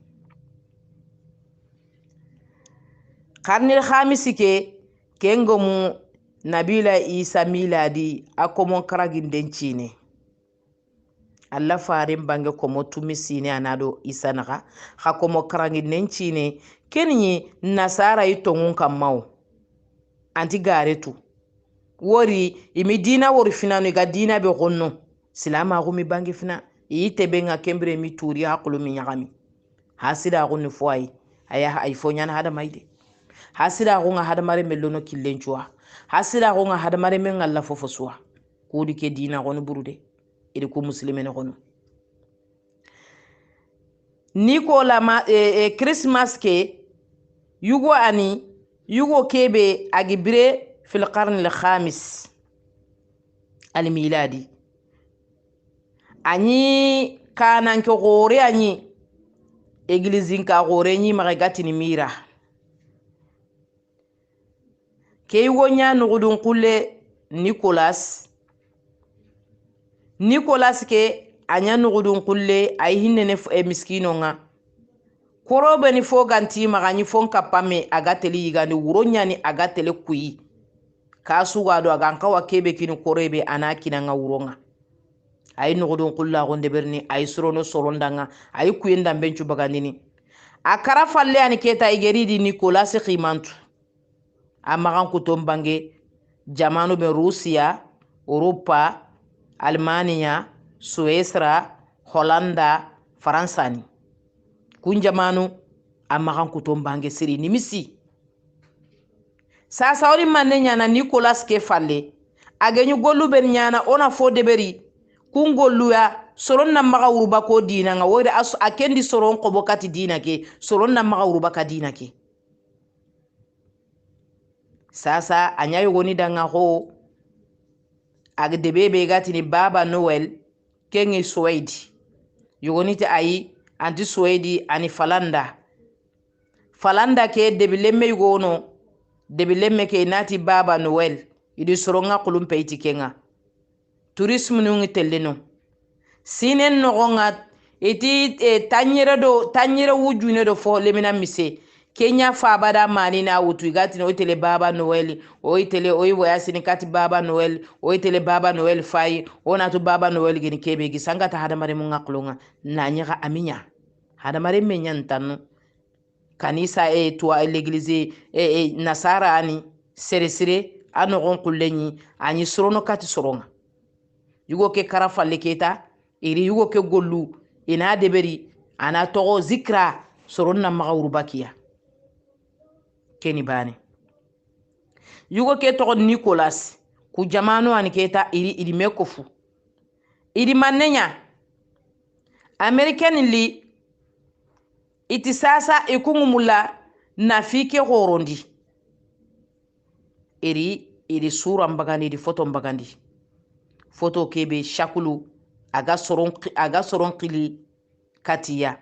qarnil khamis ke kengomu nabila isa miladi akomo karagin dencine Allah farin bange komo tumisine anado isa naka hakomo karagin dencine kenyi nasara itongun kamau anti garetu wori imi dina wori finanu ga dina be gonno silama gumi bangi fina yite benga kembre mi turi hakulu mi nyagami hasida gonni foyi aya ay fonyana hada mayde hasida gonga hada mare melono killenchua hasida gonga hada mare men Allah fofo suwa kudi ke dina gonu burude iri ko muslimene gonu nikola ma Christmas ke yugo ani yugo kebe agibire fil qarn al khamis al miladi ani kanan ko gore ani eglizin ka gore ni magagatini mira ke yugo nya nugudun kulle Nicolas ke anya nugudun kulle ay hinne miskino nga korobe ni fo ganti magani fon kapame agateli yigani wuronya ni agatele kuyi kasu gado aganka wakebe kinu korebe anakina nga wuronga ay nugudun kulla gonde berni ay surono sorondanga ay kuyenda benchu bagandini akara falle ani keta igeridi Nicolas khimantu amagan kutom bange jamanu be Rusia Europa Almania Suesra Hollanda Faransani kunjamanu amagan kutom bange siri nimisi sasa ori manne nyana Nicolas ke falle agenyu gollu ben nyana ona fo deberi kungollu ya soron na maga uruba ko dina nga wori akendi soron ko bokati dina ke soron na maga uruba ka dina ke sasa anyayo goni danga ho ag debebe gati ni baba Noel kengi Swedi yogoni te ayi anti Swedi ani falanda ke debilemme yugono debilemme ke nati baba Noel idi soronga kulumpe itikenga tourisme nungi telleno sinen nogonga iti tanyere wujune do fo lemina mise Kenya fa bada mani na wutu igati no itele baba Noel o itele o iwasini kati baba Noel o itele baba Noel fai ona tu baba Noel gini kebe gisanga ta hada mare munga klonga na nyaga aminya hada mare menyantanu kanisa tuwa l'église nasara ani sere anogon kullenyi ani sorono kati soronga yugo ke karafalle keta iri yugo ke gollu ina deberi ana togo zikra soronna magawru bakiya keni bane yugo ke togo Nicolas ku jamanu ani keta iri mekofu iri manenya American li iti sasa ikungumula nafike gorondi iri sura mbagandi iri foto mbagandi foto kebe shakulu aga soron kili katiya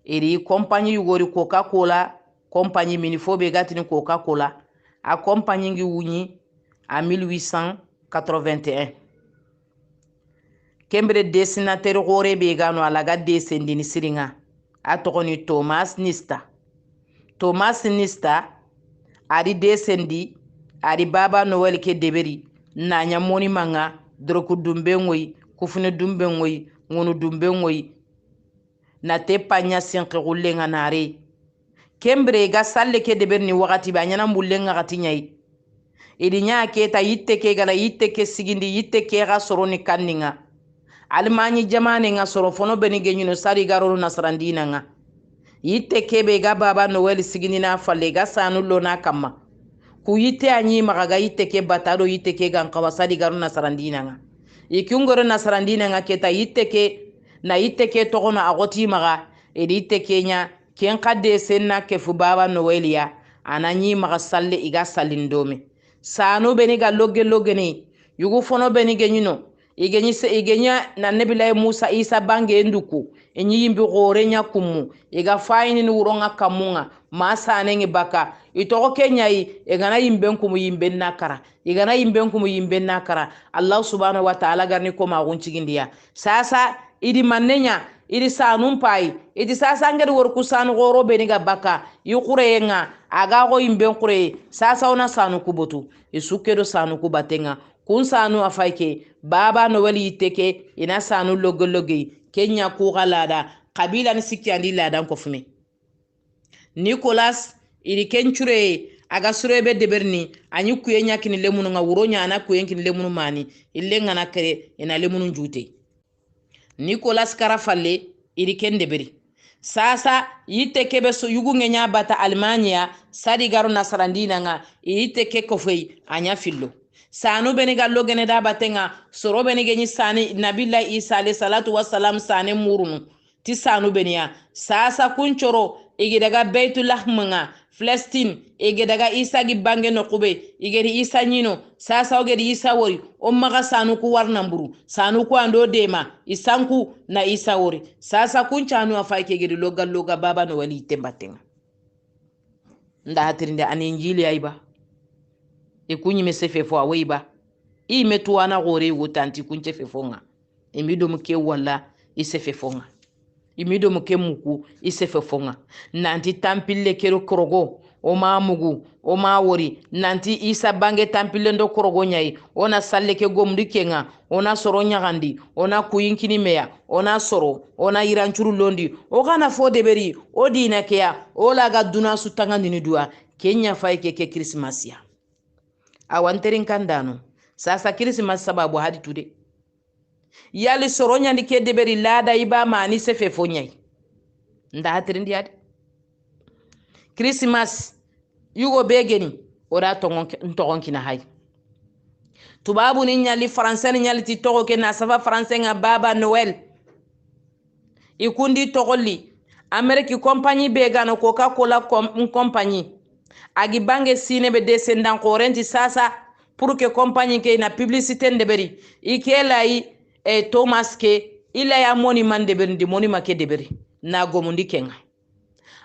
iri compagnie yugori Coca-Cola compagnie minifobe gatini Coca-Cola a compagnie ngi wunyi a 1881 kembre dessinateur gore be gano alaga desendini siringa atogoni Thomas Nista ari desendi ari Baba Noel ke deberi nanya moni manga droku dumbe ngoy kufune dumbe ngoy ngonu dumbe ngoy na te panya senke gulenga nare kembre ga salle ke deberi ni wakati ba nyana mulenga gatinyai idi nya ke ta yitte ke gala yitte ke sigindi yitte ke ga soro ni kanninga almani jamane nga soro fono beni genyino sari garo nasrandina nga yitte ke be ga Baba Noel sigindi na falle ga sanu lona kama ku yitte anyi magaga yitte ke batado yitte ke gan kawasadi garo nasrandina nga ikungoro nasrandina nga ke ta yitte ke na yitte ke togono agoti maga idi yitte ke nya ken kadde senna ke fu Baba Noel ya ananyi maga salle iga salindome sanu beni ga logge ni yugu fono beni genyino igenya na nebila Musa Isa bange enduku enyi yimbi gore nya kumu iga fayini ni uronga kamunga masane ngi baka itoko kenyai igana yimben kumu yimben nakara igana yimben kumu yimben nakara Allah subhanahu wa ta'ala garni ko ma guncigindiya sasa idi mannenya idi sanum pai idi sasa ngari worku sanu goro beni ga baka yukurenga aga go yimben kure sasa ona sanu kubotu isukedo sanu kubatenga kun sanu afaike Baba Noel yiteke ina sanu loge kenya ku galada kabila ni sikyandi ladan kofume Nicolas iri kenchure aga surebe deberni anyi kuyenya kini lemunu nga uronya ana kuyen kini lemunu mani ille ngana kere ina lemunu njute Nicolas Karafalle iri ken deberi sasa yite kebe so yugu ngenya bata Almanya sadi garo nasarandina nga yite ke kofei anya fillo sanu beni gallo gene da batenga soro beni genyi sani nabila Isa alayhi salatu wassalam sane murunu ti sanu beniya sasa kunchoro igi daga Baitul Manga Palestine igi daga Isa gi bange no kube igi Isa nyino sasa ogedi Isa wori o maga sanu ku warna mburu sanu ku ando dema isanku na Isa wori sasa kunchanu afaike gedi loga Baba Noel tembatenga nda hatirinde ani injili aiba kunyi mesefe fo aweiba metuana gore wotanti kunche fefonga imido mke wala isefe fonga imido mke muku isefe fonga nanti tampille kero krogo o ma mugu o ma wori nanti Isa bange tampille ndo krogo nyai ona salle ke gomdi kenga ona soro nyagandi ona kuyinkini meya ona soro ona iranchuru londi o kana fo deberi o dina keya o laga duna sutanga nini dua kenya faike ke Christmasia awanterin kandano sasa Christmas sababu hadi tude yali soronya ndike deberi lada iba mani sefe fonyai nda hatirin diade Christmas yugo begeni ora tongon kina hay tubabu ni nyali français ni nyali ti togo ke na safa français nga Baba Noel ikundi togoli America compagnie begano Coca-Cola compagnie agi bange sine be descendant korenti sasa pour que compagnie ke na publicité ndeberi ikela Thomas ke ila ya moni man deberi ndi moni make deberi na gomundi kenga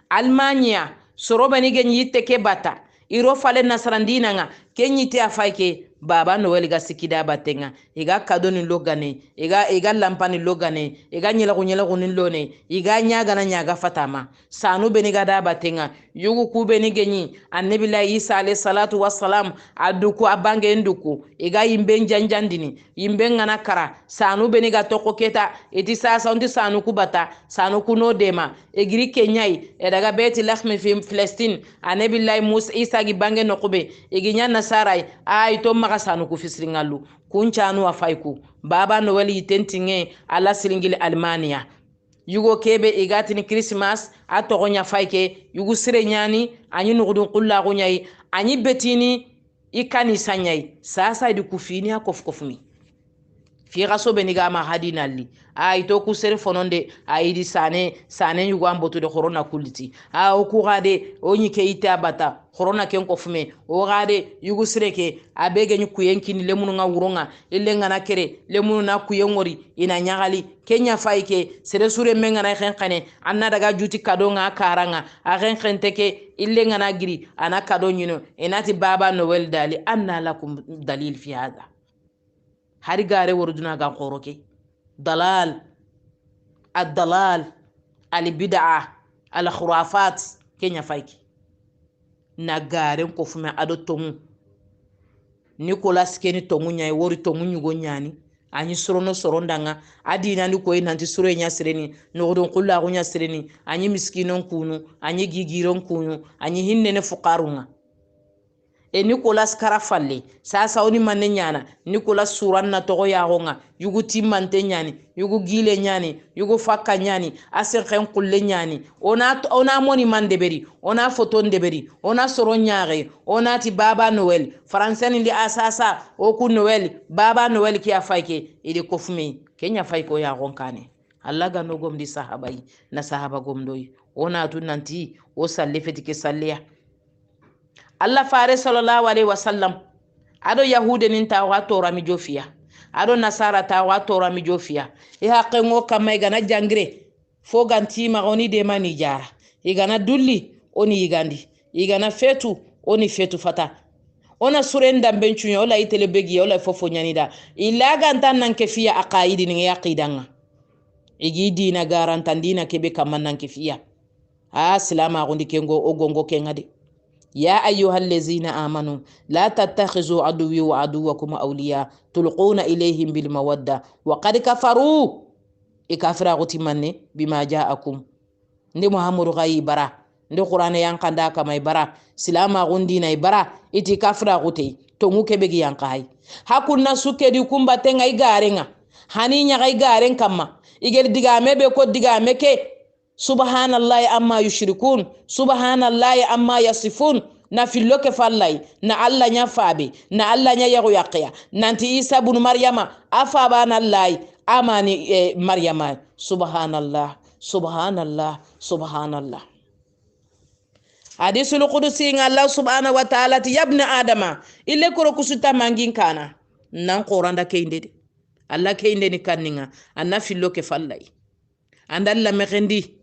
Almanya soroba ni gen yitte ke bata iro fale nasrandina nga kenyite afaike Baba Noel ga sikida batenga iga kadoni logane iga lampani logane iga nyela kunin lone iga nyaga na nyaga fatama sanu beni ga da batenga yugu ku beni genyi annabi la Isa alayhi salatu wassalam aduku abange nduku iga yimbe njanjandini yimbe ngana kara sanu beni ga toko keta iti sasa undi sanu ku bata sanu ku no dema egiri kenyai daga beti lakhmi fi Palestine annabi la Musa Isa gi bange no kube iginya nasarai ay to maga sanu ku fisringalu kunchanu afaiku Baba Noel yitentinge ala siringili Almania yugo kebe igatini Christmas atogonya faike yugo sire nyani anyi nugudun qulla gonyai anyi betini ikani sanyai sasa idi kufini akofkofmi fi gaso beniga ma hadinalli ay to ku sere fononde ayidi sane yugo amboto de corona kuliti o ku gade onyi ke ita bata corona ken kofme o gade yugo sire ke abege nyu kuyenkini lemunu nga wuronga ille ngana kere lemunu na kuyengori ina nyagali kenya faike sere sure menga na khenkane anna daga juti kado nga karanga a khenkenteke ille ngana giri ana kado nyino enati Baba Noel dali anna lakum dalil fi hada hari gare worduna ga khoroke dalal الضلال البدعة الخرافات كenya faiki na garen ko fuma ado tomu Nicolas keni tomu nyai wori tomu nyugo nyani anyi sorono sorondanga adina ni koy nanti suro nya sireni nodon kulla go nya sireni anyi miskinon kunu anyi gigiron kunu anyi hinnene fuqarunga Nicolas karafalle sasa oni manne nyana Nicolas suran na togo ya gonga yugu timmante nyani yugu gile nyani yugu fakka nyani asen khen kulle nyani ona moni mandeberi ona foto ndeberi ona soro nyaare ona ti baba noel français ndi asasa oku noel baba noel ki afake ili kofumi kenya fayko ya gonkane Allah ga no gomdi sahabai na sahaba gomdoy ona tu nanti o salle fetike salleya Allah fare sallallahu alaihi wasallam ado yahude nin ta wa tora mi jofiya ado nasara ta wa tora mi jofiya e haqqe ngo kamay gana jangre fo ganti ma oni de mani jara igana dulli oni igandi igana fetu oni fetu fata ona surenda benchunyo ola itele begi ola fofo nyanida ilaga ntan kefiya aqaidi ni yaqidanga igi dina garantandina kebe kamannan kefiya salama gondi kengo ogongo kengade يا أيها الذين آمنوا لا تتخذوا عدوي وعدوكم أولياء تلقون إليهم بالمودة وقد كفروا إكافر غتمني بما جاءكم ndi muhammadu gayi bara ndi qur'ana yankanda kama bara silama gondina bara iti kafra gute to nguke begi yankai hakunna suke di kumba tenga igarenga hani nya ga igaren kama igel diga mebe ko diga meke subhanallahi amma yushrikun subhanallahi amma yasifun na filloke fallai na alla nya fabe na alla nya yago yaqiya nanti isa ibn maryama afa banallahi amani maryama subhanallah subhanallah subhanallah hadisul qudusi Allah subhanahu wa ta'ala ti yabna adama ille koro kusuta mangin kana nan qoranda keinde Allah keinde ni kanninga anna filloke fallai andalla megendi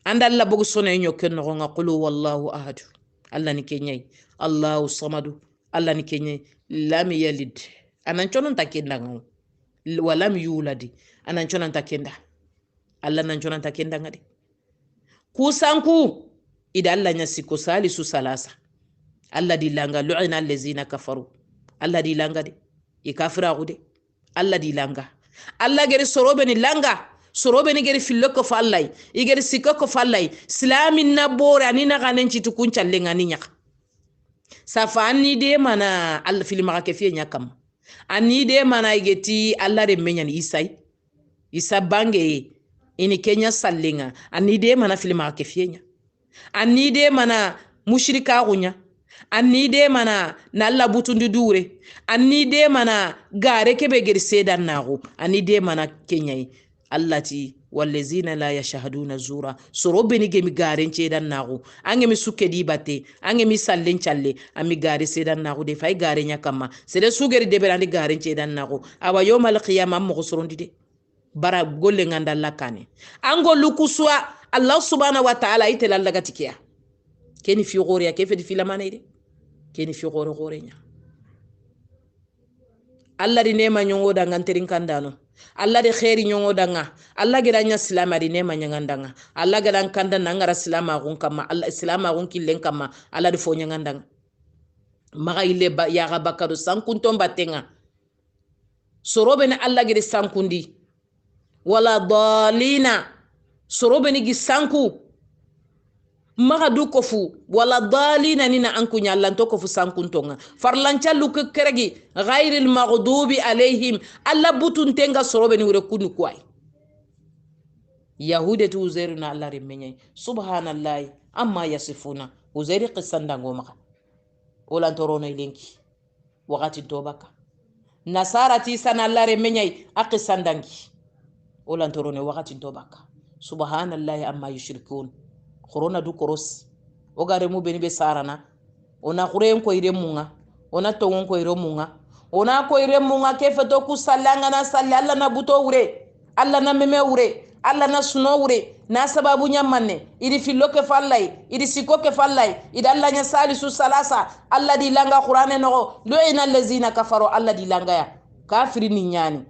andalla bugu sone nyoken no nga qulu wallahu ahad Allah ni kenyai Allahu samadu Allah ni kenyai lam yalid anan chonon takenda ngaw walam yuladi anan chonon takenda Allah nan chonon takenda ngadi kusanku ida Allah nyasi ko salisu salasa Allah dilanga lu'ina allazina kafaru Allah dilanga de ikafira gude Allah dilanga Allah geri sorobe ni langa sorobe ni geri filoko fallai igeri sikoko fallai islamin nabore anina ganenci tukun challenga ni nyaka safani de mana Allah filma ka fiye nyakam ani de mana igeti Allah de menyan isai isa bange ini kenya sallenga ani de mana filma ka fiye ani de mana mushrika gunya ani de mana nalla butundi dure ani de mana gare kebe geri sedan nago ani de mana kenyai allati wallazina la yashhaduna zura sorobe ni gemi garen cedan nago angemi sukke di batte angemi sallen challe ami gare sedan nago de fay gare nyakama sede sugeri de berandi garen cedan nago awa yawmal qiyamah mo sorondi de bara golle nganda lakane ango lukuswa Allah subhanahu wa ta'ala itela lagatikia keni fi gore ya kefe di filamane de keni fi gore nya Allah di nema nyongo da nganterin kandano Allah de khairi nyongo danga Allah geda nya silama di nema nyangandanga Allah geda kanda nangara silama gun kama Allah silama gun killen kama Allah de fo nyangandanga maga ile ba ya ga bakado sankunton batenga sorobe ne Allah gede sankundi wala dalina sorobe ni gisanku maga du kofu wala dalina nina anku nyallanto kofu sankuntonga farlancha luke keregi ghairil maghdubi alaihim alla butun tenga sorobe ni wure kunu kwai yahude tu uzairu na Allah rimenyai subhanallahi amma yasifuna uzairi qissanda ngoma wala torono ilenki wakati tobaka nasara ti sana Allah rimenyai aqisandangi wala torono wakati tobaka subhanallahi amma yushrikun corona du koros o gare mu beni be sarana ona qureen ko ire munga ona tongon ko ire munga ona ko ire munga ke feto ku sallanga na salli alla na buto wure alla na meme wure alla na suno wure na sababu nyamanne iri filoke fallai iri sikoke fallai ida alla nya salisu salasa alla di langa qur'ane no lu'ina allazina kafaru alla di langa ya kafiri ni nyani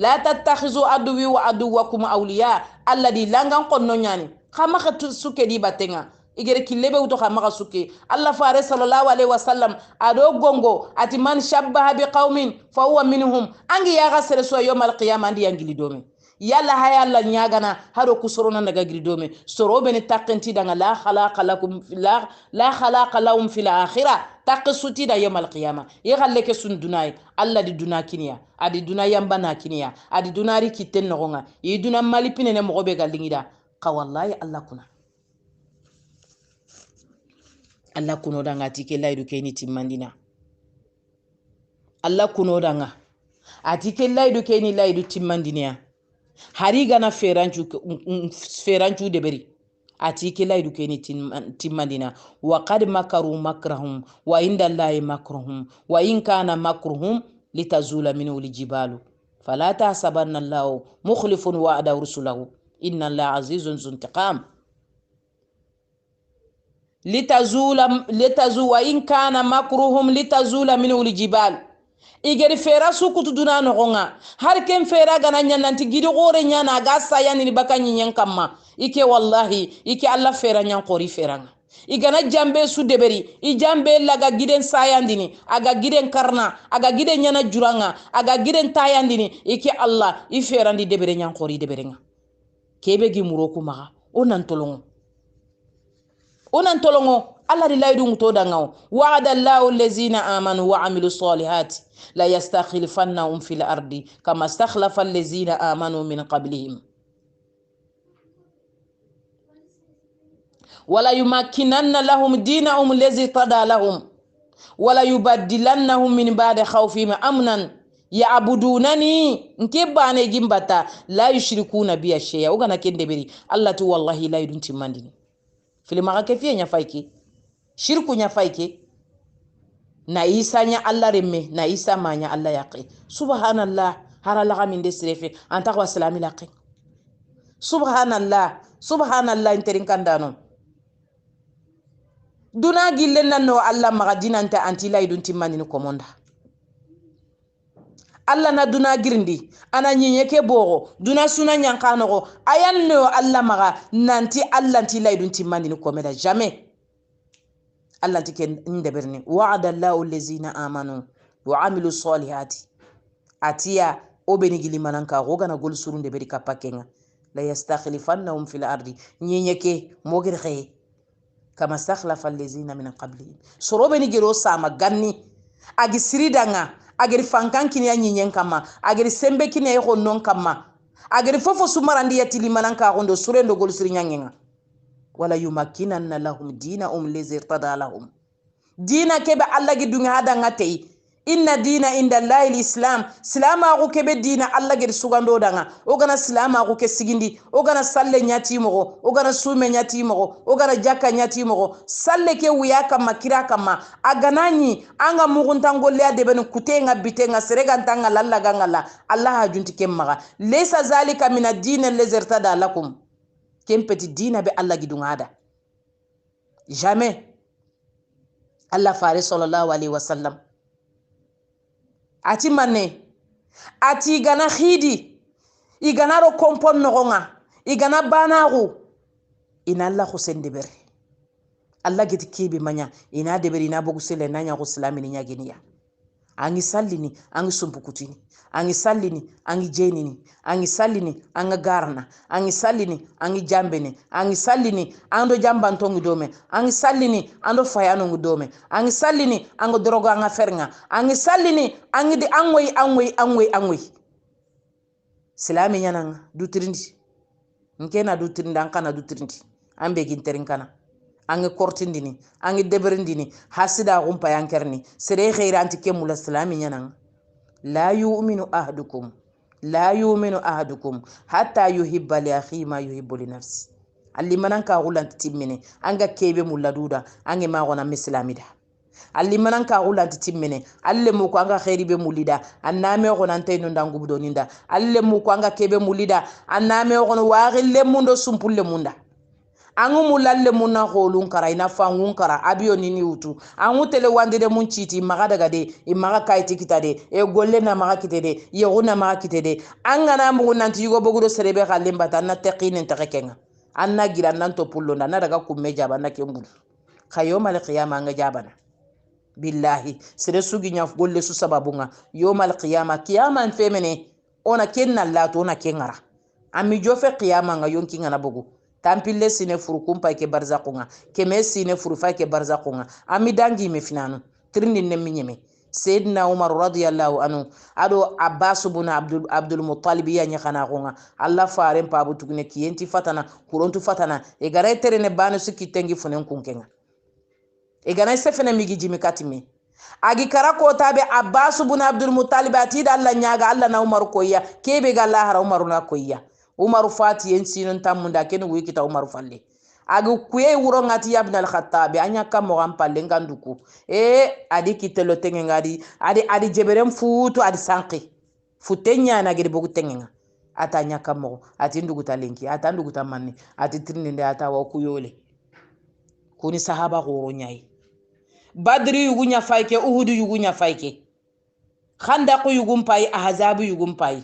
la tattakhizu aduwi wa aduwakum awliya alladi langan qonno nyani khama khatu suke di batenga igere kilebe uto khama suke Allah fare sallallahu alaihi wasallam ado gongo ati man shabbaha bi qaumin fa huwa minhum angi ya gasere so yawmal qiyamah andi yangili domi yalla haya Allah nyagana haro kusorona daga gridome sorobe ne takenti danga la khalaqa lakum la khalaqa lahum fil akhirah taqsuti da yawmal qiyamah ye galle ke sun dunay Allah di duna kiniya adi duna yamba na kiniya adi dunari kitten nogonga yi duna malipine ne mogobe galingida ka wallahi Allah kuno danga tike laydu keni timmandina Allah kuno danga atike laydu keni laydu timmandina hari gana ferancu deberi ati kilaidu keni timmandina wa qad makaru makrahum wa inda allahi makruhum wa in kana makruhum litazula minhu aljibalu fala tahsabanna allahu mukhlifun wa'da rusulahu inna allaha azizun zuntiqam litazu wa in kana makruhum litazula minhu aljibalu igeri fera sukutu duna nogonga har ken fera gana nyananti gidi gore nyana ga sayani ni bakanyi nyankamma ike wallahi ike Allah fera nyan qori feranga igana jambe su deberi I jambe laga giden sayandini aga giden karna aga giden nyana juranga aga giden tayandini ike Allah I ferandi debere nyan qori deberenga kebe gi muroku maga onan tolongo Allah di laydu nguto dangao wa'ada Allahu allazina amanu wa amilu salihati la yastakhlifannahum fil ardi kama stakhlafa allazina amanu min qablihim wala yumakkinanna lahum dinahum allazi tada lahum wala yubaddilannahum min ba'di khawfihim amnan ya'budunani nkebane gimbata la yushrikuna bi shay'a ugana kendeberi Allah tu wallahi laydu timmandini filima ka fiye nya faiki shirku nya faike na isa nya Allah remme na isa ma nya Allah yaqi subhanallah harala min de srefe anta wa salami laqi subhanallah interin kandano duna gille nanno Allah magadina anta antila idun timmani ko monda Allah na duna girindi ana nyenye ke bogo duna suna nyankano ayanno Allah maga nanti Allah antila idun timmani ko meda jamais Allah tike ndeberni wa'ada Allahu allazina amanu wa amilu salihati atiya obeni gilimananka gogana gol surunde beri kapakenga la yastakhlifannahum fil ardi nyenyeke mogir khay kama stakhlafa allazina min qablihim sorobeni gero sama ganni agi siridanga ageri fankankini ya nyenyen kama ageri sembe kini ya non kama ageri fofo sumarandi ya tilimananka gondo surendo gol sirinyanga wala yumakkinanna lahum dinahum allazi irtada lahum dina kebe Allah gi dunga hada ngatei inna dina inda Allahi alislam salama ko kebe dina Allah gi sugando danga ogana salama ko ke sigindi ogana salle nyati mo ogana sume nyati mo ogana jakka nyati mo salle ke wiya kama kira kama aganani anga muguntango le de ben kutenga bitenga serega ntanga lalla gangala Allah hajunti kemma laysa zalika min ad-din allazi irtada lakum kempeti dina be Allah gidun hada jamais Allah fare sallallahu alaihi wasallam ati manne ati gana khidi igana ro kompon nogonga igana banagu ina Allah husen debere Allah giti kibi manya ina debere ina bogu sele nanya ko islami nya geniya angi sallini angi sumpukutini angi sallini angi jenini angi sallini anga garna angi sallini angi jambeni angi sallini ando jambantongi dome angi sallini ando fayano ngudome angi sallini ango droga anga fernga angi sallini angi di angwe silami nyananga dutrindi nkena dutrindi ankana dutrindi ambe ginterin kana angi kortindini angi deberindini hasida gumpa yankerni sere khairanti kemula salami nyananga la yu'minu ahadukum hatta yuhibba li akhi ma yuhibbu li nafsi alli mananka gulanti timmene anga kebe muladuda ange magona mislamida alli mananka gulanti timmene alle mu ko anga khairi be mulida anname gonante no ndangubudo ninda alle mu ko anga kebe mulida anname gono waagille mundo sumpulle munda angu mulalle munna holun kara ina fangun kara abiyo nini utu angu tele wandire mun chiti maga daga de imaga kaiti kita de e golle na maga kite de yeguna maga kite de angana mugun nanti yugo bogudo serebe khalle mbata na taqinin takekenga anna gira nan to pullo na daga kumme jaba na kembul khayomal qiyama anga jabana billahi sere sugi nyaf golle su sababunga yomal qiyama qiyama femene ona kenna lato ona kengara ami jofe qiyama nga yonki ngana bogu tampille sine furu kumpa ke barzaqunga keme sine furu fa ke barzaqunga ami dangi me finanu tirni ne minyeme sayyidina umar radiyallahu anhu ado abbas ibn abdul muttalib ya nyakana gonga allah faren pa butugne kiyenti fatana kurontu fatana e garay tere ne banu siki tengi funen kunkenga e ganay sefene migi jimi katimi agi kara ko tabe abbas ibn abdul muttalib atida allah nyaga allah na umar koyya kebe ga allah hara umar na koyya umar fati en sinon tamunda ken wi kita umar falle agi kuye wuro ngati ibn al khattab anya kam mo am palle nganduku adi kitelo tengen ngadi adi jeberem futu adi sanki futenya na gedi bogu tengen atanya kam mo ati ndugu talenki ata ndugu tamanni ati tirninde ata wa kuyole kuni sahaba goro nyai badri yugunya fayke uhudu yugunya fayke khandaq yugum pay ahzab yugum pay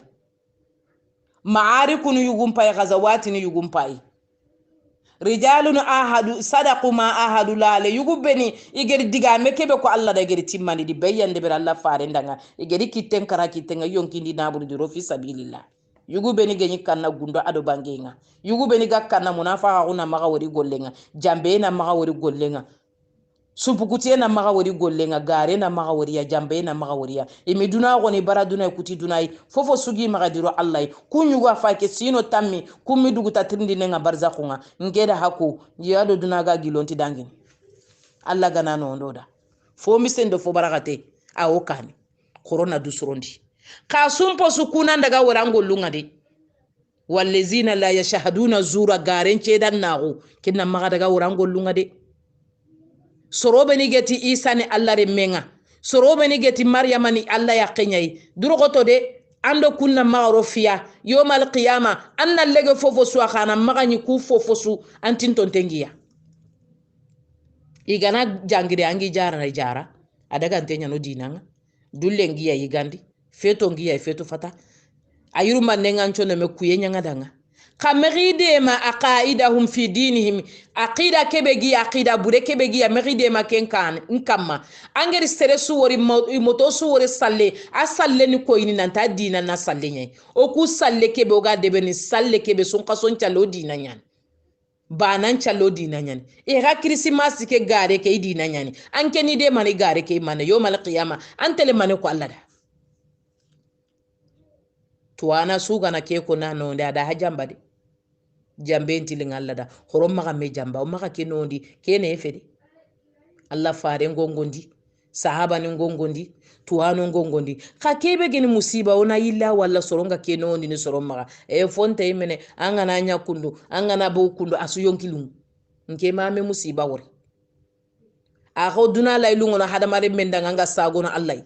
ma'arikun yugum pay ghazawatin yugum pay rijalun ahadu sadaqu ma ahadu lale yugubeni igeri diga mekebe ko Allah da geri timmani di bayande ber Allah faare ndanga igeri kitten kara kitten yonkindi naburu di rofi sabilillah yugubeni genyi kanna gundo ado bangenga yugubeni gakkanna munafaqa una maga wori gollenga jambe na maga wori gollenga supukutie na maga wori gollenga gare na maga wori ya jambe na maga wori ya imiduna goni baraduna kuti dunai fofo sugi maga diro Allah kunyugo afake sino tammi kummi duguta trindi nenga barzakhunga ngeda haku yado dunaga gilonti dangin Allah gana no ndoda fo misendo fo barakate a okani corona dusurondi kasumpo sukuna ndaga warango lunga de wallazina la yashhaduna zura garen cedan nago kinna maga daga warango lunga de sorobe ni geti isa ni Allah remenga sorobe ni geti maryama ni Allah yaqinyai durogoto de ando kunna marofiya yomal qiyama anna lege fofo su khana magani ku fofo su antinton tengiya igana jangire angi jara adaga antenya no dinanga dulle ngiya yigandi feto ngiya feto fata ayuru manenga nchono me kuyenya ngadanga khamride ma aqaidahum fi dinihim aqida kebegi aqida bure kebegi ya meride ma kenkan nkama angeri stresu wori moto su wori salle asalle ni koyini nanta dina na salle nyai oku salle kebe oga debe ni salle kebe sun kason chalo dina nyani banan chalo dina nyani e ga christmas ke gare ke dina nyani anke ni de mani gare ke mane yomal qiyama antele mane ko Allah da tuwana suga na ke ko na no da hajamba de jambe ntiling Allah da horom maga me jamba o maga ke nondi kene efede Allah faare ngongondi sahaba ni ngongondi tuwano ngongondi ka kebe geni musiba ona illa walla soronga ke nondi ni soron maga e fonte imene angana nya kundu angana bo kundu asu yonkilum nke mame musiba wori a ko duna laylungo na hadamare mendanga nga sagona Allah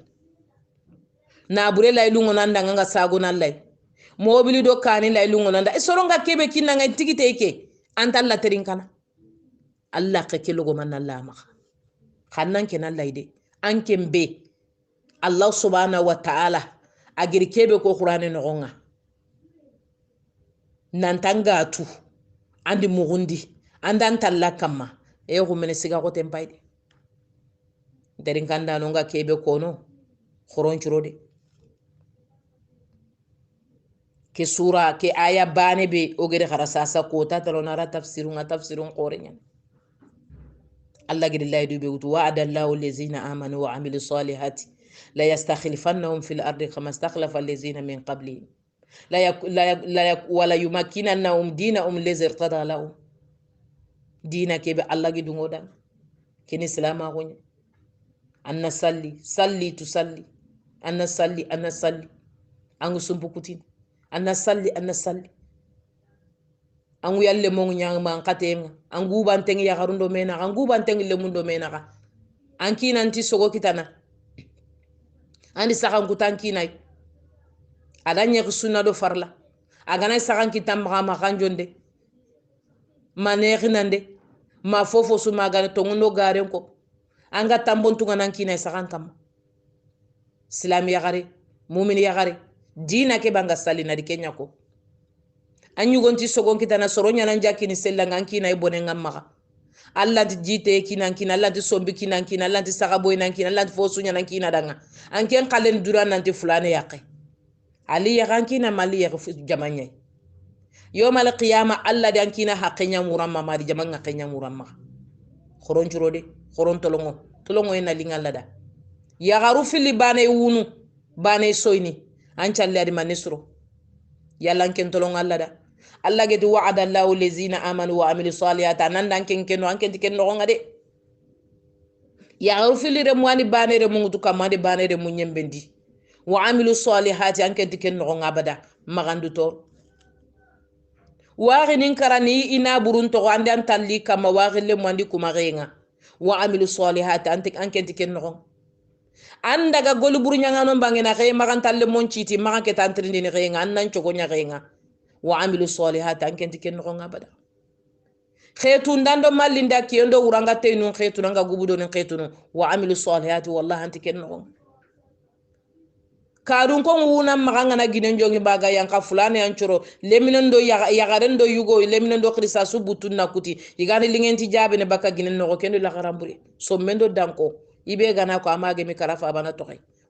na bure laylungo na ndanga nga sagona Allah mobili do kani laylungo nanda soronga kebe kinanga tigite ike antalla terinkana Allah ka kelogo man Allah ma khannan kenan layde anke mbe Allah subhanahu wa ta'ala agir kebe ko qur'ane no gonga nantanga tu andi mugundi andan talla kamma e ko mene siga ko tempayde terinkanda no nga kebe kono khoronchurode ke sura ke aya bane be ogere kharasasa ko tatalonara tafsirun qorenya Allah gidillahi dube wutu wa'ada Allahu allazina amanu wa amilu salihati la yastakhlifannahum fil ardi kama istakhlafa allazina min qablihim wala yumakkinannahum dinahum allazi irtada lahum dina ke be Allah gidungoda ken islama gonya anna salli tusalli anna salli angu sumpukutin anna salli angu yalle mo nyang man katenga angu banteng ya garundo mena angu banteng le mundo mena ka anki nanti sogo kitana andi sakan kutanki nay adanya sunna do farla agana sakan kitam ma kanjonde ma neexinande ma fofo su magane tongundo garen ko anga tambontunga nan kina sakantam islami yagare mumin yagare dina ke banga salina di kenya ko anyugonti sogon kitana soronya nan jakini sella ngan kina e bonen ngamma Allah ti jite kinan kina Allah ti sombi kinan kina Allah ti sagaboy nan kina Allah ti fosunya nan kina danga anken kalen duran nan ti fulane yaqe ali yagan kina mali yaq jamanya yawmal qiyamah Allah dan kina haqinya muramma mari jamanga qinya muramma khoron jurode khoron tolongo ena lingalla da yagaru fili bane wunu bane soyni an challe adi manisro yalla anken tolongo Allah da Allah gedi wa'ada Allahu allazina amanu wa amilu salihati nan dan ken keno anken tiken no ngade yagaru fili re mwani bane re mungutu kamade bane re munyembendi wa amilu salihati anken tiken no ngabada magandu tor waagi nin karani ina burun to ande an talli kama waagi le mwandi kuma genga wa amilu salihati anken tiken no andaga golu burunya ngano bangena kay magan talle mon citi magan ke tantrindi ni genga annan chogo nya genga wa amilu salihati anken tiken no ngabada khaytu ndando mallinda kiyendo uranga teynu khaytu nanga gubudo ni khaytu wa amilu salihati wallahi antiken no kadun ko wuna maganga na ginen jongi baga yanka fulane ancoro leminen do yagaren do yugo leminen do krisa su butunna kuti igani lingenti jabe ne baka ginen no kendo la garambure so mendo danko ibe gana ko amage mi karafa bana to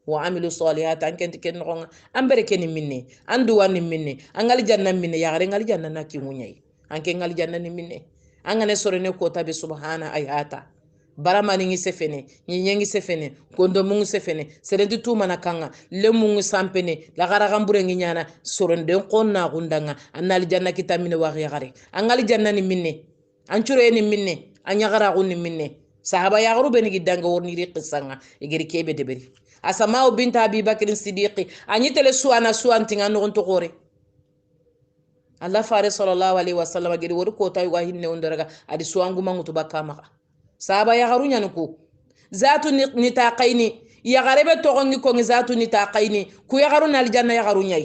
wa amilu salihati anken tiken no ambere ken minne andu wani minne angali janna minne yagare ngali janna na kimunyai anke ngali janna ni minne angane sorene ko tabi subhana ayata baramani ngi sefene nyengi sefene gondo mungu sefene serenti tuma na kanga le mungu sampene la gara gambure ngi nyana soronde qonna gundanga annal janna kitamine wa yagare angali janna ni minne ancure ni minne anya gara gunni minne sahaba yagaru beni gidanga worni ri qissanga igeri kebe deberi asma'u bint abi bakr siddiqi anyi tele suana suantinga no to gore Allah fare sallallahu alaihi wasallam gedi wor ko tay wa hinne ondoraga adi suangu mangutu bakama saba ya garunya nuko zatu nitaqaini ya garebe togongi ko zatu nitaqaini ku ya garuna aljanna ya garunya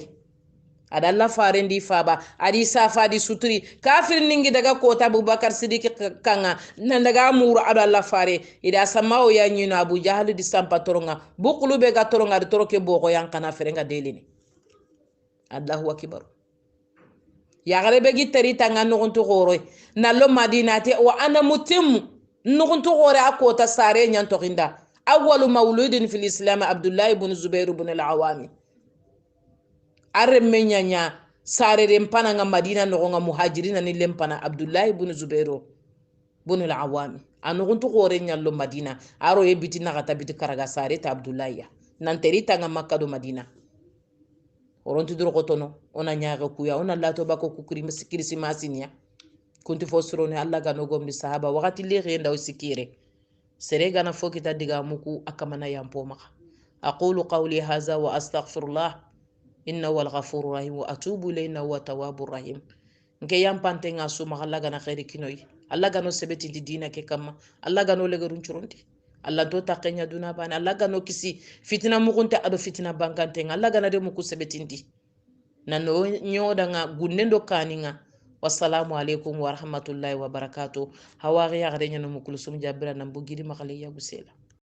ada Allah farendi faba adi safa di suturi kafir ningi daga ko ta Abubakar Siddiq kanga nan daga muru ada Allah fare ida samao ya nyino Abu Jahal di sampa toronga bukulu be ga toronga di toroke boko yang kana ferenga delini Allahu akbar ya garebe gitari tanga no gonto goro na lo madinati wa ana mutim نغنتو غوري أكوتا ساري نيانتو غندا أول مولود في الإسلام عبد الله بن زبير بن العوامي أرمي نيانيا ساري رمبانا مدينة نغنغا مهاجرين نلمبانا عبد الله بن زبير بن العوامي أنغنتو غوري نيان لو مدينة أرو يبتي نغتا بيتي كارغا ساري تا عبد الله يا نانتري تاغا مكة دو مدينة ورونتو درو غوتونو أنا نياغا كويا أنا لا توباكو كوكري مسكري سماسينيا كنت فسروني الله غانو غوم الصحابه وقت اللي غين داو سكيري سري غانا فوكي تدغا موكو اكمنا يامبوما اقول قولي هذا واستغفر الله انه هو الغفور الرحيم واتوب اليه انه هو التواب الرحيم نكي يامبانتي غاسو ما الله غانا خير كينوي الله غانو سبتي دي دينا كي كما الله غانو لغرون چروندي الله دو تاقينيا دونا بان الله غانو كسي فتنه مغونتا ادو فتنه بانكانتي الله غانا دي موكو سبتيندي نانو نيوداغا غونندو كانيغا والسلام عليكم ورحمة الله وبركاته هواغي يغرين نمو كل سم جابرا نمبو جيري مغالي يا